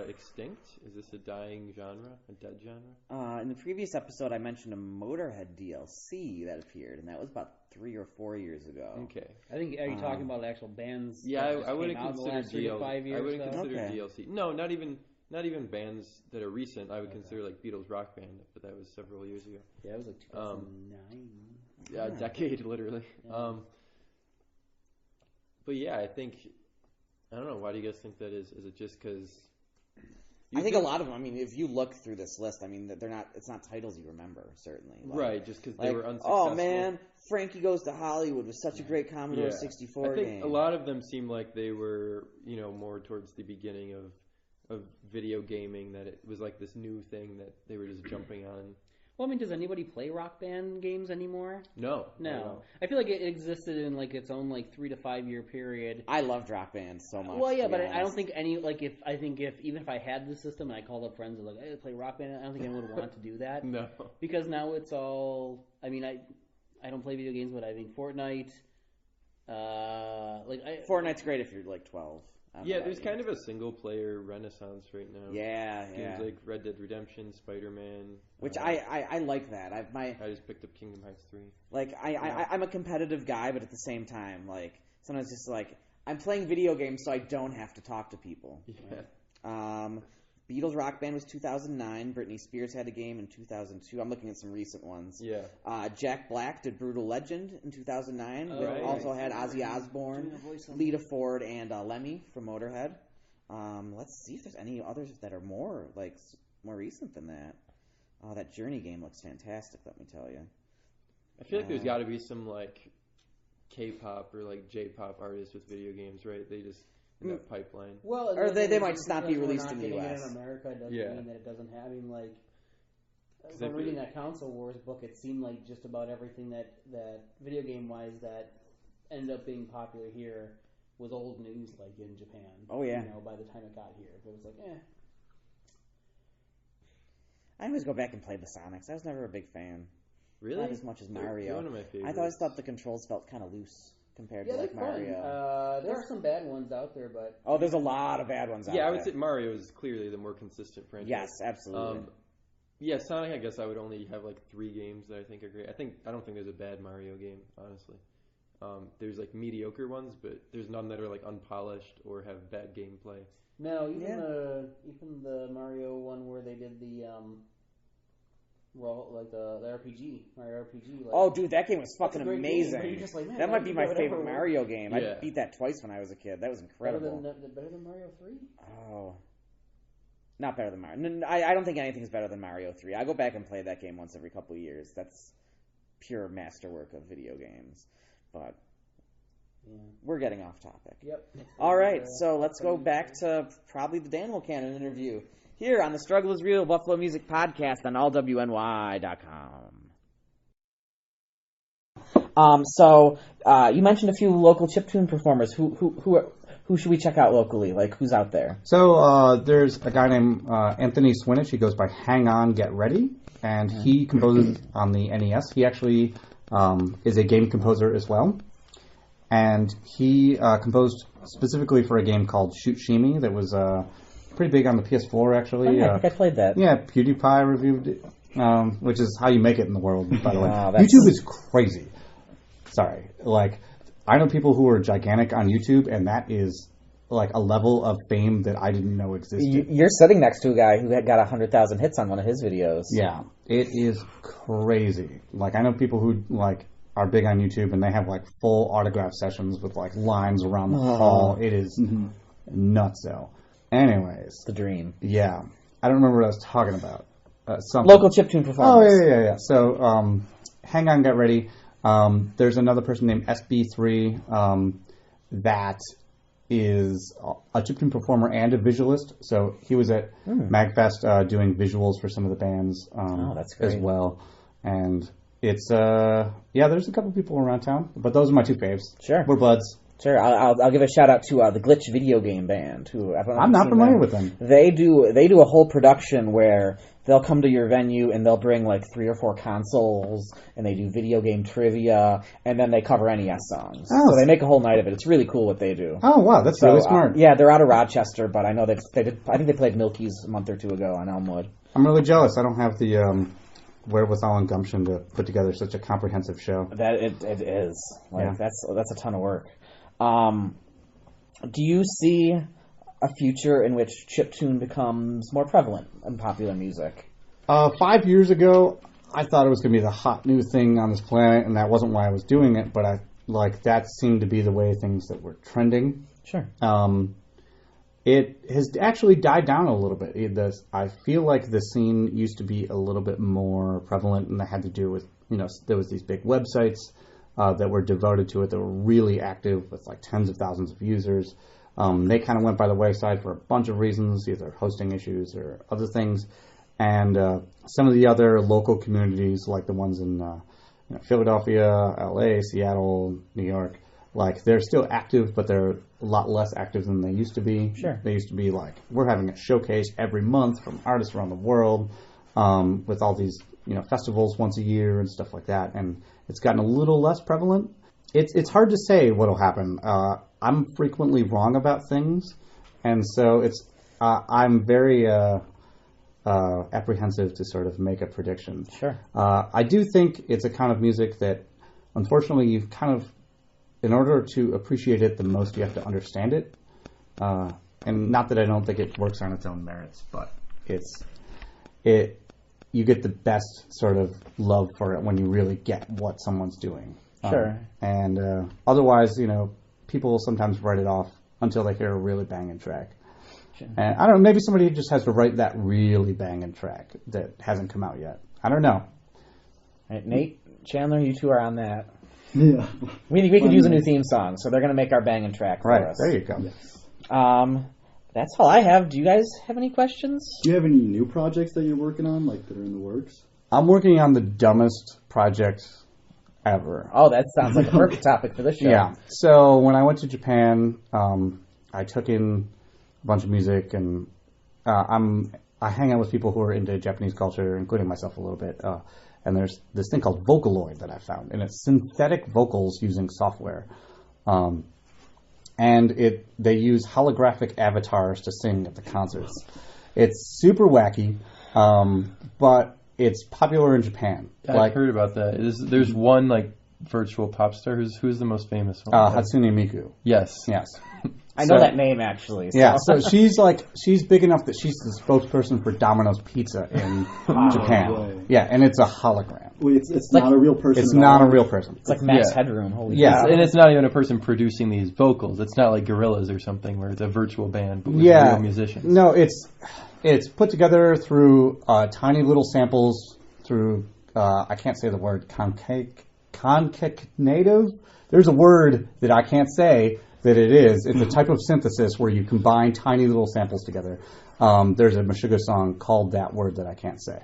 extinct? Is this a dying genre, a dead genre? In the previous episode, I mentioned a Motorhead DLC that appeared, and that was about 3 or 4 years ago. Okay. I think. Are you talking about actual bands? Yeah, that just I wouldn't came out in the consider last 3 to 5 years. I wouldn't though? consider Okay. DLC. No, not even bands that are recent. I would consider Beatles Rock Band, but that was several years ago. Yeah, it was like 2009. Yeah, a decade literally. Yeah. But yeah, I think I don't know. Why do you guys think that is? Is it just because? I think a lot of them. I mean, if you look through this list, I mean, they're not. It's not titles you remember, certainly. Right, just because they like, were unsuccessful. oh man, Frankie Goes to Hollywood was such a great Commodore 64 I think game. a lot of them seem like they were, more towards the beginning of video gaming. That it was like this new thing that they were just jumping on. Well, I mean, does anybody play Rock Band games anymore? No. No. I feel like it existed in its own 3 to 5 year period. I loved Rock Band so much. Well, yeah, to be but I don't honest. think even if I had the system and I called up friends and hey, play Rock Band, I don't think anyone would want to do that. No. Because now it's all. I mean, I don't play video games, but I think Fortnite. Fortnite's great if you're 12. Yeah, there's kind of a single player renaissance right now. Yeah. Games like Red Dead Redemption, Spider-Man. Which I like that. I just picked up Kingdom Hearts 3. I'm a competitive guy, but at the same time, sometimes just I'm playing video games so I don't have to talk to people. Yeah. Beatles Rock Band was 2009. Britney Spears had a game in 2002. I'm looking at some recent ones. Yeah. Jack Black did Brutal Legend in 2009. Oh, right. Also had Ozzy Osbourne, Lita Ford, and Lemmy from Motorhead. Let's see if there's any others that are more recent than that. Oh, that Journey game looks fantastic, let me tell you. I feel like there's got to be some K-pop or J-pop artists with video games, right? They just in that pipeline. Well, or they might just not be released in the US. US. In America doesn't mean that it doesn't have. I mean, from reading that Console Wars book, it seemed like just about everything that video game wise that ended up being popular here was old news, like in Japan. Oh, yeah. You know, by the time it got here, it was like, I always go back and play the Sonics. I was never a big fan. Really? Not as much as They're Mario. one of my favorites. I always thought the controls felt kind of loose compared to they're like Mario. fun. There are some bad ones out there, but Oh, there's a lot of bad ones out there. Yeah, I would say Mario is clearly the more consistent franchise. Yes, absolutely. Yeah, Sonic, I guess I would only have like 3 games that I think are great. I don't think there's a bad Mario game, honestly. There's like mediocre ones, but there's none that are like unpolished or have bad gameplay. no, even the Mario one where they did the the RPG, Mario RPG. Like, Oh, dude, that game was fucking great game, amazing. but you're just like, man, that why might be did my you do favorite whatever? Mario game. Yeah. I beat that twice when I was a kid. That was incredible. better than Mario 3? Oh. Not better than Mario. No, I don't think anything's better than Mario 3. I go back and play that game once every couple of years. That's pure masterwork of video games. But we're getting off topic. Yep. All right, so let's go back to probably the Danimal Cannon interview here on the Struggle is Real Buffalo Music Podcast on allwny.com. So you mentioned a few local chiptune performers. Who should we check out locally? Like, who's out there? So there's a guy named Anthony Swinich. He goes by Hang On, Get Ready, and he composes on the NES. He actually is a game composer as well. And he composed specifically for a game called Shoot Shimi that was pretty big on the PS4, actually. Oh, yeah, I think I played that. Yeah, PewDiePie reviewed it, which is how you make it in the world, by the way. Wow, that's- YouTube is crazy. Sorry. Like, I know people who are gigantic on YouTube, and that is like a level of fame that I didn't know existed. You're sitting next to a guy who got 100,000 hits on one of his videos. Yeah, it is crazy. Like, I know people who like are big on YouTube, and they have like full autograph sessions with like lines around the hall. It is nuts, though. Anyways, The dream. yeah, I don't remember what I was talking about. Something. Local chiptune performers. Oh yeah. So, Hang On, Get Ready. There's another person named SB3 that is a chiptune performer and a visualist. So he was at MagFest doing visuals for some of the bands that's great. as well. And it's, there's a couple people around town, but those are my 2 faves. Sure. We're buds. Sure, I'll give a shout out to the Glitch video game band. Who I'm not familiar with them. They do a whole production where they'll come to your venue and they'll bring like 3 or 4 consoles and they do video game trivia and then they cover NES songs. Oh. So they make a whole night of it. It's really cool what they do. Oh wow, that's really smart. Yeah, they're out of Rochester, but I know they did. I think they played Milky's a month or 2 ago on Elmwood. I'm really jealous. I don't have the wherewithal and gumption to put together such a comprehensive show. That it is. Like, Yeah. that's a ton of work. Do you see a future in which chiptune becomes more prevalent in popular music? 5 years ago, I thought it was going to be the hot new thing on this planet, and that wasn't why I was doing it, but that seemed to be the way things that were trending. Sure. It has actually died down a little bit. I feel like the scene used to be a little bit more prevalent, and that had to do with, there was these big websites that were devoted to it, that were really active with like tens of thousands of users. They kind of went by the wayside for a bunch of reasons, either hosting issues or other things. And some of the other local communities, like the ones in Philadelphia, LA, Seattle, New York, like they're still active, but they're a lot less active than they used to be. Sure. They used to be like, we're having a showcase every month from artists around the world, with all these festivals once a year and stuff like that. And it's gotten a little less prevalent. It's hard to say what'll happen. I'm frequently wrong about things, and so I'm very apprehensive to sort of make a prediction. Sure. I do think it's a kind of music that, unfortunately, you've kind of, in order to appreciate it the most, you have to understand it. And not that I don't think it works on its own merits, but you get the best sort of love for it when you really get what someone's doing. Sure. And otherwise, people sometimes write it off until they hear a really banging track. Sure. And I don't know, maybe somebody just has to write that really banging track that hasn't come out yet. I don't know. All right, Nate, Chandler, you two are on that. Yeah. We could use a new theme song, so they're going to make our banging track for us. There you go. Yes. That's all I have. Do you guys have any questions? Do you have any new projects that you're working on, like that are in the works? I'm working on the dumbest project ever. Oh, that sounds like a perfect topic for this show. Yeah. So when I went to Japan, I took in a bunch of music, and I hang out with people who are into Japanese culture, including myself a little bit. And there's this thing called Vocaloid that I found, and it's synthetic vocals using software. And they use holographic avatars to sing at the concerts. It's super wacky, but it's popular in Japan. I've heard about that. There's one like virtual pop star who's the most famous one? Hatsune Miku. Yes. I know that name actually. So. Yeah, so she's big enough that she's the spokesperson for Domino's Pizza in Japan. Boy. Yeah, and it's a hologram. Wait, it's not a real person. It's not a real person. It's like Max Headroom. Holy and it's not even a person producing these vocals. It's not like Gorillaz or something where it's a virtual band but with real musicians. No, it's put together through tiny little samples through I can't say the word concatenative. There's a word that I can't say that it is. It's a type of synthesis where you combine tiny little samples together. There's a Meshuggah song called that word that I can't say.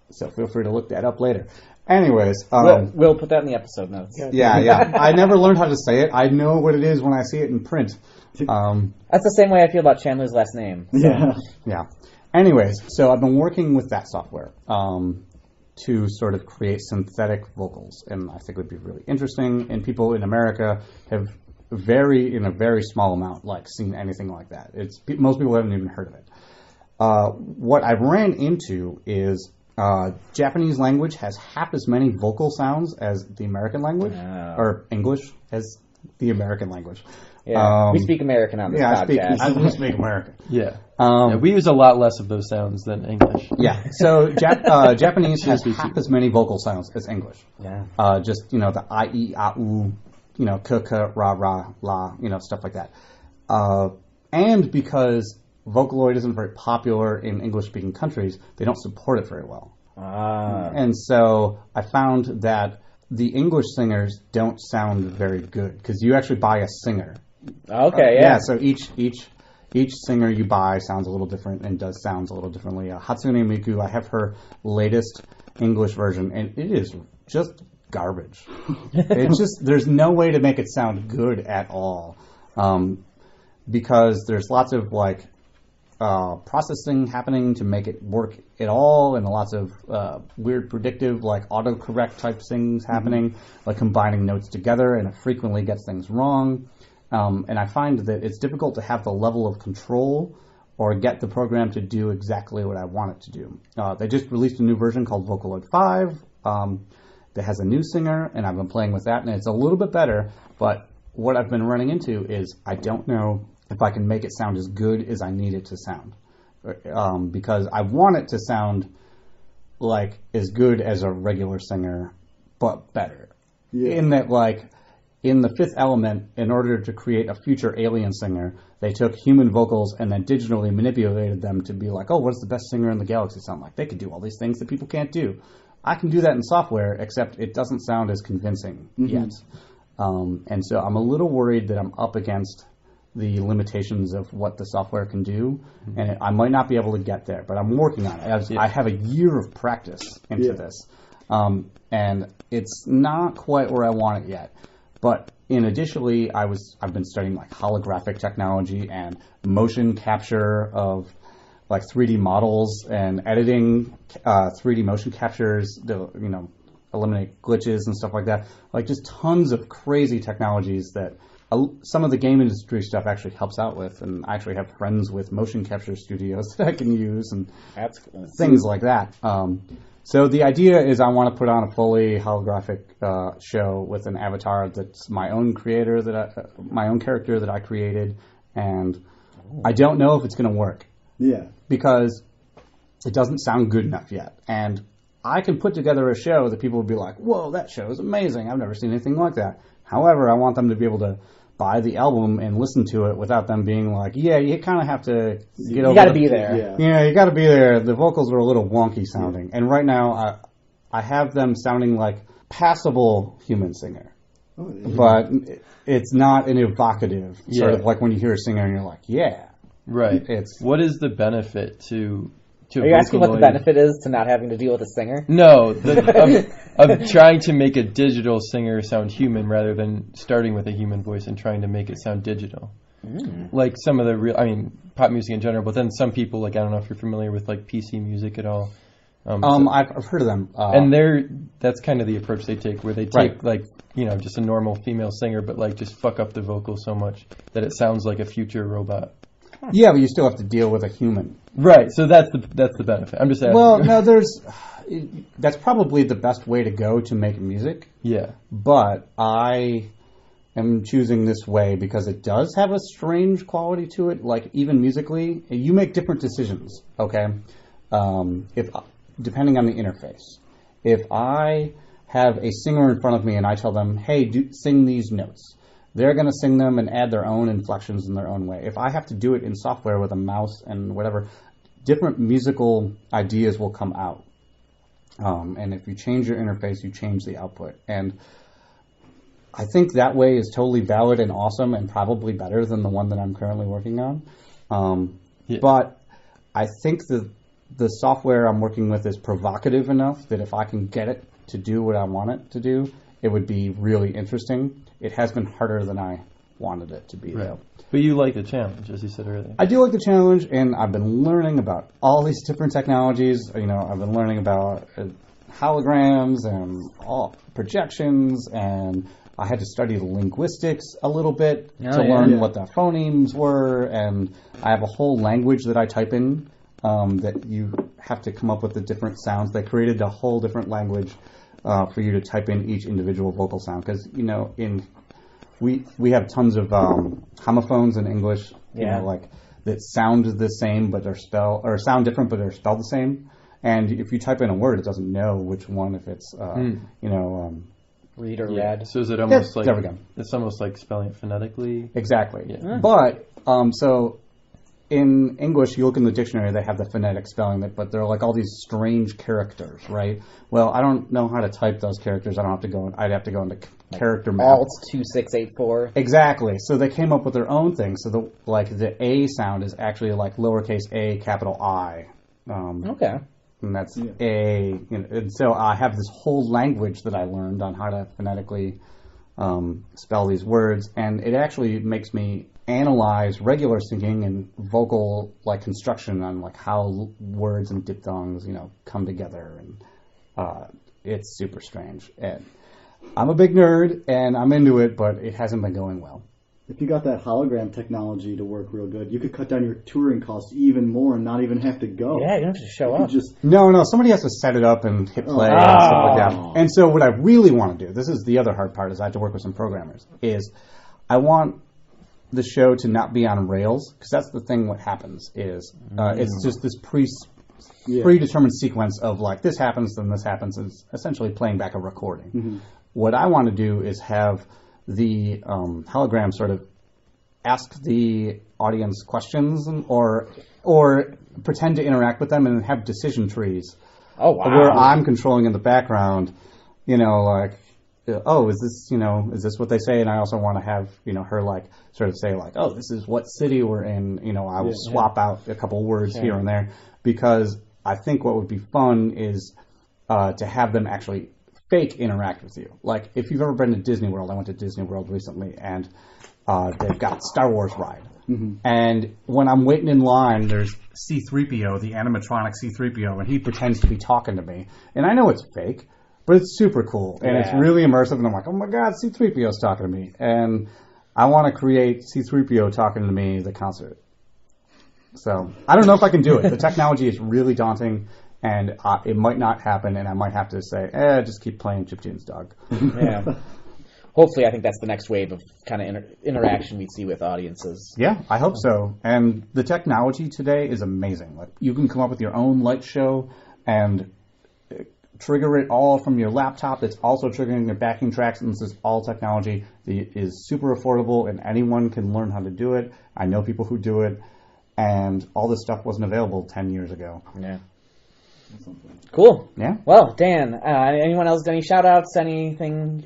So feel free to look that up later. Anyways. We'll put that in the episode notes. Yeah. I never learned how to say it. I know what it is when I see it in print. That's the same way I feel about Chandler's last name. So. Yeah. Anyways, so I've been working with that software to sort of create synthetic vocals. And I think it would be really interesting. And people in America have in a very small amount, seen anything like that. Most people haven't even heard of it. What I ran into is Japanese language has half as many vocal sounds as the American language, or English as the American language. Yeah, we speak American on this podcast. We speak American. Yeah. We use a lot less of those sounds than English. Yeah. So Japanese has half as many vocal sounds as English. Yeah. Just the I, E, A, U, k, k, ra, ra, la, stuff like that. And because Vocaloid isn't very popular in English-speaking countries, they don't support it very well. And so I found that the English singers don't sound very good because you actually buy a singer. Okay, yeah. So each singer you buy sounds a little different and does sounds a little differently. Hatsune Miku, I have her latest English version, and it is just garbage. There's no way to make it sound good at all, because there's lots of processing happening to make it work at all, and lots of weird predictive autocorrect type things happening, combining notes together, and it frequently gets things wrong. And I find that it's difficult to have the level of control or get the program to do exactly what I want it to do. They just released a new version called Vocaloid 5 that has a new singer, and I've been playing with that, and it's a little bit better, but what I've been running into is I don't know if I can make it sound as good as I need it to sound. Because I want it to sound as good as a regular singer, but better. Yeah. In that, in The Fifth Element, in order to create a future alien singer, they took human vocals and then digitally manipulated them to be what does the best singer in the galaxy sound like? They could do all these things that people can't do. I can do that in software, except it doesn't sound as convincing yet. And so I'm a little worried that I'm up against the limitations of what the software can do, and I might not be able to get there, but I'm working on it. I have a year of practice into this, and it's not quite where I want it yet. But additionally, I've been studying holographic technology and motion capture of 3D models and editing 3D motion captures to eliminate glitches and stuff like that. Just tons of crazy technologies that some of the game industry stuff actually helps out with, and I actually have friends with motion capture studios that I can use and things like that. So the idea is I want to put on a fully holographic show with an avatar that's my own character that I created, and I don't know if it's going to work. Yeah. Because it doesn't sound good enough yet, and I can put together a show that people would be like, "Whoa, that show is amazing! I've never seen anything like that." However, I want them to be able to buy the album and listen to it without them being like, "Yeah, you kind of have to get over. You got to be there." Yeah, you got to be there. The vocals are a little wonky sounding, and right now I have them sounding like passable human singer, but it's not an evocative sort of like when you hear a singer and you're like, "Yeah." Right. What is the benefit to to Are you asking what the Vocaloid. benefit is to not having to deal with a singer? No, of trying to make a digital singer sound human rather than starting with a human voice and trying to make it sound digital. Like some of the real, I mean, pop music in general, but then some people, like, I don't know if you're familiar with, like, PC music at all. I've heard of them. And that's kind of the approach they take, where they take, like, you know, just a normal female singer, but, like, just fuck up the vocal so much that it sounds like a future robot. Yeah, but you still have to deal with a human. Right, so that's the benefit. I'm just asking. Well, no, that's probably the best way to go to make music. Yeah. But I am choosing this way because it does have a strange quality to it. Like, even musically, you make different decisions, okay? If depending on the interface. If I have a singer in front of me and I tell them, hey, sing these notes, they're going to sing them and add their own inflections in their own way. If I have to do it in software with a mouse and whatever, different musical ideas will come out. And if you change your interface, you change the output. And I think that way is totally valid and awesome and probably better than the one that I'm currently working on. But I think the software I'm working with is provocative enough that if I can get it to do what I want it to do, it would be really interesting. It has been harder than I wanted it to be, though. But you like the challenge, as you said earlier. I do like the challenge, and I've been learning about all these different technologies. You know, I've been learning about holograms and all projections, and I had to study the linguistics a little bit to learn what the phonemes were, and I have a whole language that I type in that you have to come up with the different sounds. They created a whole different language for you to type in each individual vocal sound, because, you know, we have tons of homophones in English, you know, like that sound the same but sound different but are spelled the same. And if you type in a word, it doesn't know which one, if it's you know, read or read. So is it almost like there we go. It's almost like spelling it phonetically? Exactly. Yeah. But so in English, you look in the dictionary, they have the phonetic spelling, but they're like all these strange characters, right? Well, I don't know how to type those characters. I'd have to go into character map. Alt 2684. Exactly. So they came up with their own thing. So the A sound is actually like lowercase a, capital I. Okay. And that's A. You know, and so I have this whole language that I learned on how to phonetically spell these words, and it actually makes me analyze regular singing and vocal like construction on like how words and diphthongs, you know, come together, and it's super strange. And I'm a big nerd and I'm into it, but it hasn't been going well. If you got that hologram technology to work real good, you could cut down your touring costs even more and not even have to go. Yeah, you don't have to show up. No, somebody has to set it up and hit play and stuff like that. And so what I really want to do, this is the other hard part, is I have to work with some programmers, is I want the show to not be on rails, because that's the thing. What happens is it's just this predetermined sequence of like this happens, then this happens, and it's essentially playing back a recording. Mm-hmm. What I want to do is have the hologram sort of ask the audience questions or pretend to interact with them and have decision trees. Oh, wow. Where I'm controlling in the background, you know, like, oh, is this what they say? And I also want to have, you know, her like sort of say like, oh, this is what city we're in. You know, I will swap out a couple words here and there, because I think what would be fun is to have them actually fake interact with you. Like, if you've ever been to Disney World, I went to Disney World recently, and they've got Star Wars ride. Mm-hmm. And when I'm waiting in line, there's C-3PO, the animatronic C-3PO, and he pretends to be talking to me. And I know it's fake, but it's super cool, and it's really immersive, and I'm like, oh my god, C-3PO's talking to me. And I want to create C-3PO talking to me, the concert. So, I don't know if I can do it. The technology is really daunting, and it might not happen, and I might have to say, just keep playing chiptunes, dog. Yeah. Hopefully, I think that's the next wave of kind of interaction we see with audiences. Yeah, I hope so. And the technology today is amazing. Like, you can come up with your own light show and trigger it all from your laptop. It's also triggering your backing tracks, and this is all technology that is super affordable, and anyone can learn how to do it. I know people who do it, and all this stuff wasn't available 10 years ago. Yeah. Cool. Yeah. Well, Dan, anyone else? Any shout-outs? Anything?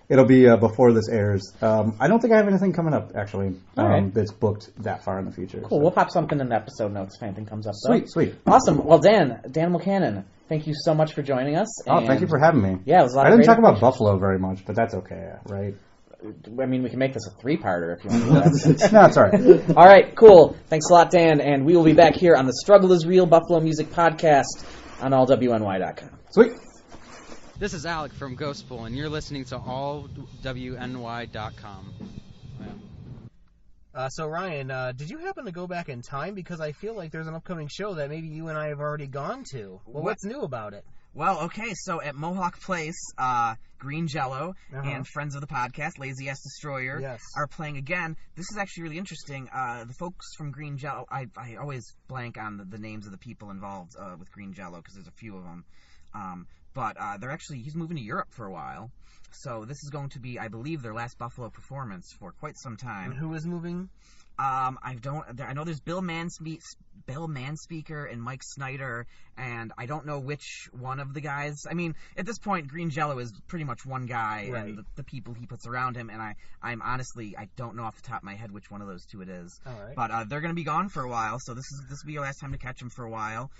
It'll be before this airs. I don't think I have anything coming up, actually, right. that's booked that far in the future. Cool. So. We'll pop something in the episode notes if anything comes up. Though. Sweet. Awesome. Well, Danimal Cannon, thank you so much for joining us. Thank you for having me. Yeah, it was a lot I of didn't great talk about Buffalo very much, but that's okay, right? I mean, we can make this a 3-parter if you want to do that. No, it's all right. All right, cool. Thanks a lot, Dan, and we will be back here on the Struggle is Real Buffalo Music Podcast on allwny.com. Sweet. This is Alec from Ghostful, and you're listening to allwny.com. So, Ryan, did you happen to go back in time? Because I feel like there's an upcoming show that maybe you and I have already gone to. Well, what's new about it? Well, okay, so at Mohawk Place, Green Jello and friends of the podcast, Lazy Ass Destroyer, are playing again. This is actually really interesting. The folks from Green Jello, I always blank on the names of the people involved with Green Jello because there's a few of them. But he's moving to Europe for a while. So this is going to be, I believe, their last Buffalo performance for quite some time. And who is moving? I know there's Bill Manspeaker and Mike Snyder, and I don't know which one of the guys. I mean, at this point, Green Jello is pretty much one guy, right. and the people he puts around him, and I'm honestly, I don't know off the top of my head which one of those two it is. All right. But they're going to be gone for a while, so this will be your last time to catch them for a while.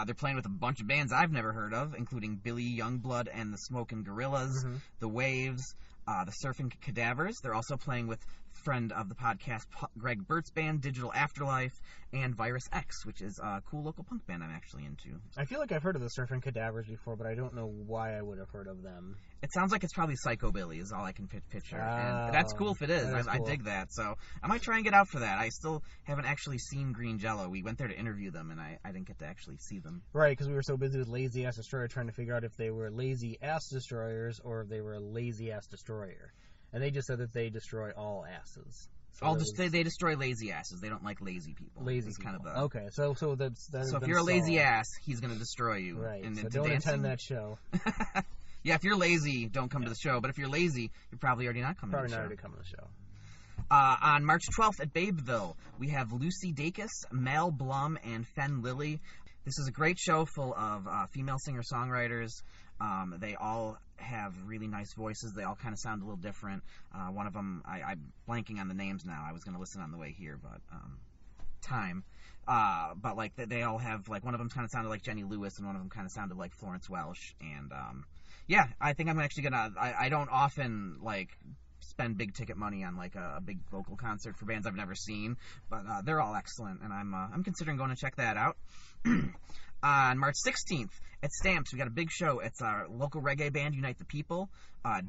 They're playing with a bunch of bands I've never heard of, including Billy Youngblood and the Smokin' Gorillas, the Waves, the Surfing Cadavers. They're also playing with friend of the podcast, Greg Burt's band, Digital Afterlife, and Virus X, which is a cool local punk band I'm actually into. I feel like I've heard of the Surfing Cadavers before, but I don't know why I would have heard of them. It sounds like it's probably Psychobilly is all I can picture. And that's cool if it is. I dig that. So I might try and get out for that. I still haven't actually seen Green Jello. We went there to interview them, and I didn't get to actually see them. Right, because we were so busy with Lazy Ass Destroyer trying to figure out if they were Lazy Ass Destroyers or if they were a Lazy Ass Destroyer. And they just said that they destroy all asses. So they destroy lazy asses. They don't like lazy people. Lazy people. Kind of the... Okay, so that's so if you're a lazy ass, he's going to destroy you. Right. And so don't attend that show. Yeah, if you're lazy, don't come to the show. But if you're lazy, you're probably already not coming to the show. Probably not already coming to the show. On March 12th at Babeville, we have Lucy Dacus, Mel Blum, and Fen Lilly. This is a great show full of female singer-songwriters. They all have really nice voices. They all kind of sound a little different. One of them, I'm blanking on the names now. I was going to listen on the way here, but time. But like they all have, like, one of them kind of sounded like Jenny Lewis, and one of them kind of sounded like Florence Welch. And yeah, I think I'm actually gonna. I don't often like spend big ticket money on like a big vocal concert for bands I've never seen, but they're all excellent, and I'm considering going to check that out. On March 16th at Stamps, we got a big show. It's our local reggae band, Unite the People.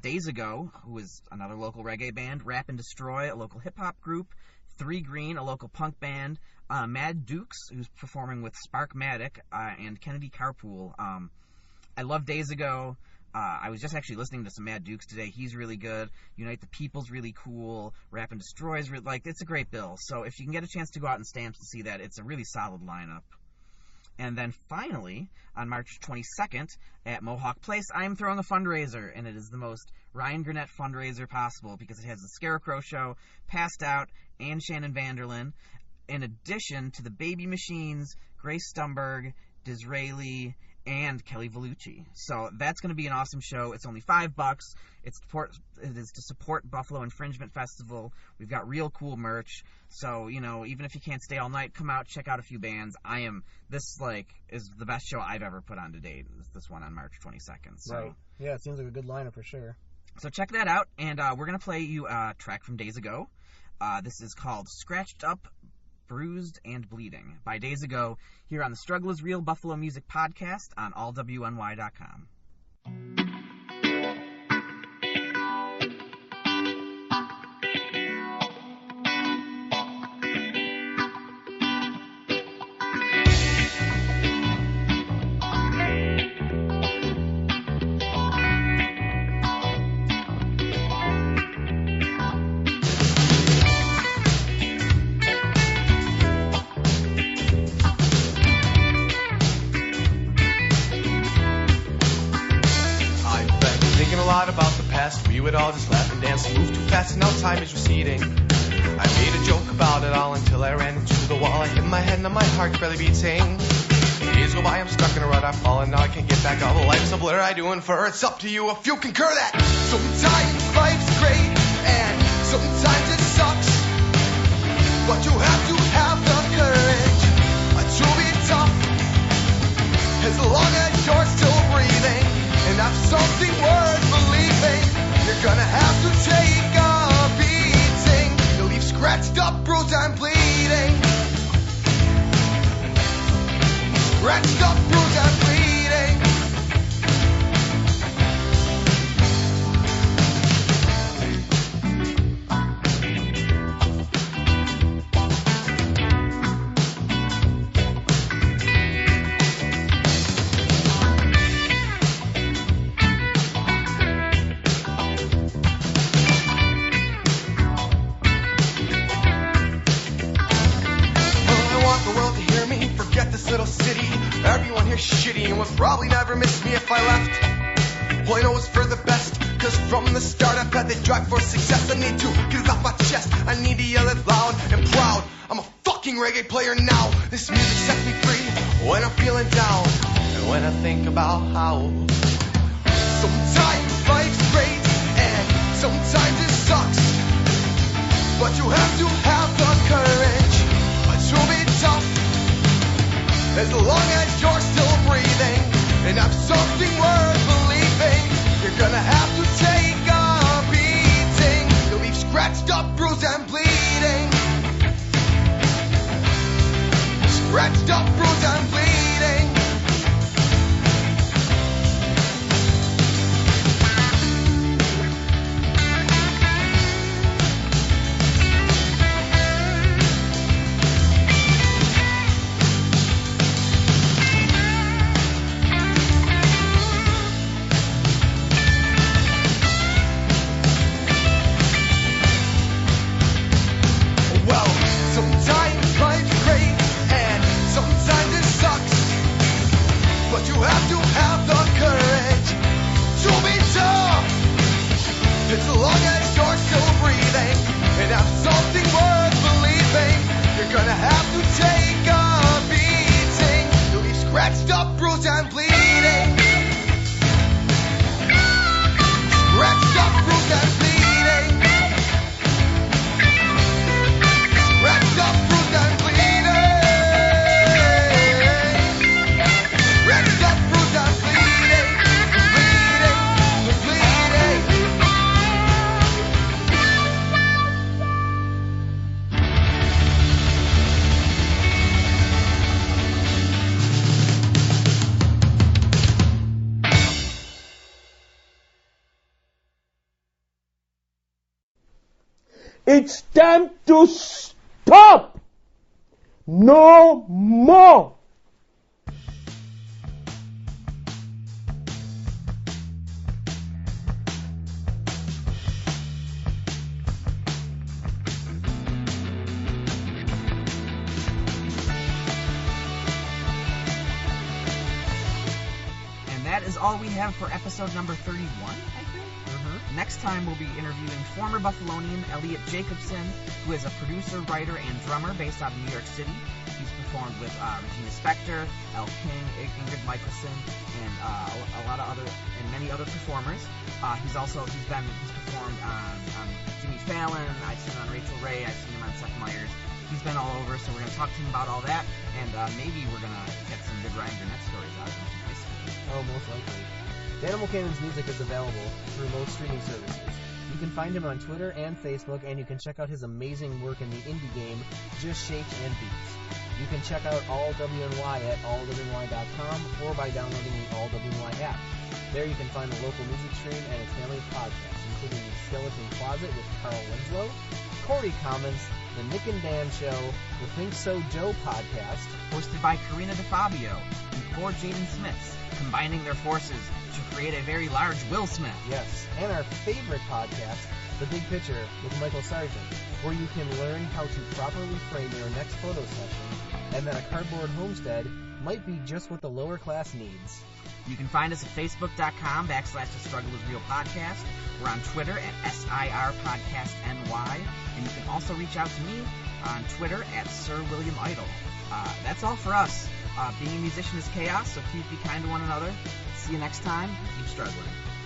Daze Ago, who is another local reggae band. Rap and Destroy, a local hip-hop group. 3 Green, a local punk band. Mad Dukes, who's performing with Spark Matic, and Kennedy Carpool. I love Daze Ago. I was just actually listening to some Mad Dukes today. He's really good. Unite the People's really cool. Rap and Destroy is it's a great bill. So if you can get a chance to go out in Stamps to see that, it's a really solid lineup. And then finally, on March 22nd, at Mohawk Place, I am throwing a fundraiser, and it is the most Ryan Gurnett fundraiser possible because it has the Scarecrow Show, Passed Out, and Shannon Vanderlyn, in addition to the Baby Machines, Grace Stumberg, Disraeli, and Kelly Vellucci. So that's going to be an awesome show. It's only $5. It is to support Buffalo Infringement Festival. We've got real cool merch. So, even if you can't stay all night, come out, check out a few bands. This is the best show I've ever put on to date. This one on March 22nd. So. Right. Yeah, it seems like a good lineup for sure. So check that out, and we're going to play you a track from Daze Ago. This is called Scratched Up, Bruised and Bleeding by Daze Ago here on the Struggle is Real Buffalo Music Podcast on allwny.com. About the past, we would all just laugh and dance, move too fast and now time is receding. I made a joke about it all until I ran into the wall. I hit my head and my heart barely beating. Days go by, I'm stuck in a rut, I've fallen, now I can't get back. All the life's a blur, I do infer. It's up to you if you concur that sometimes life's great and sometimes it sucks. But you have to have the courage to be tough. As long as you're still breathing and have something worth believing, you're gonna have to take a beating. You'll leave scratched up, bruised and bleeding. Scratched up, bruised and bleeding. Little city, everyone here's shitty and would probably never miss me if I left. Well, I know it's for the best, cause from the start I've had the drive for success. I need to get it off my chest, I need to yell it loud and proud. I'm a fucking reggae player now. This music sets me free when I'm feeling down, and when I think about how sometimes life's great and sometimes it sucks. But you have to have the courage to be tough. As long as you're still breathing and have something worth believing, you're gonna have to take a beating. You'll leave scratched up, bruised and bleeding. Scratched up, bruised and bleeding. It's time to stop! No more! And that is all we have for episode number 31, I think. Next time we'll be interviewing former Buffalonian Elliot Jacobson, who is a producer, writer, and drummer based out of New York City. He's performed with Regina Spektor, Elle King, Ingrid Michaelson, and a lot of other and many other performers. He's performed on Jimmy Fallon. I've seen him on Rachel Ray. I've seen him on Seth Meyers. He's been all over, so we're going to talk to him about all that, and maybe we're going to get some good rhymes or net stories out of him. Oh, most likely. Danimal Cannon's music is available through most streaming services. You can find him on Twitter and Facebook, and you can check out his amazing work in the indie game Just Shapes and Beats. You can check out All WNY at allwny.com or by downloading the All WNY app. There you can find the local music stream and its family of podcasts, including the Skeleton Closet with Carl Winslow, Corey Commons, The Nick and Dan Show, the Think So Joe podcast, hosted by Karina DeFabio, and 4 Jaden Smiths, combining their forces to create a very large Will Smith. Yes, and our favorite podcast, The Big Picture with Michael Sargent, where you can learn how to properly frame your next photo session, and that a cardboard homestead might be just what the lower class needs. You can find us at facebook.com/The Struggle Is Real Podcast. We're on Twitter at SIR Podcast NY, and you can also reach out to me on Twitter at Sir William Idle. That's all for us. Being a musician is chaos, so please be kind to one another. See you next time. Keep struggling.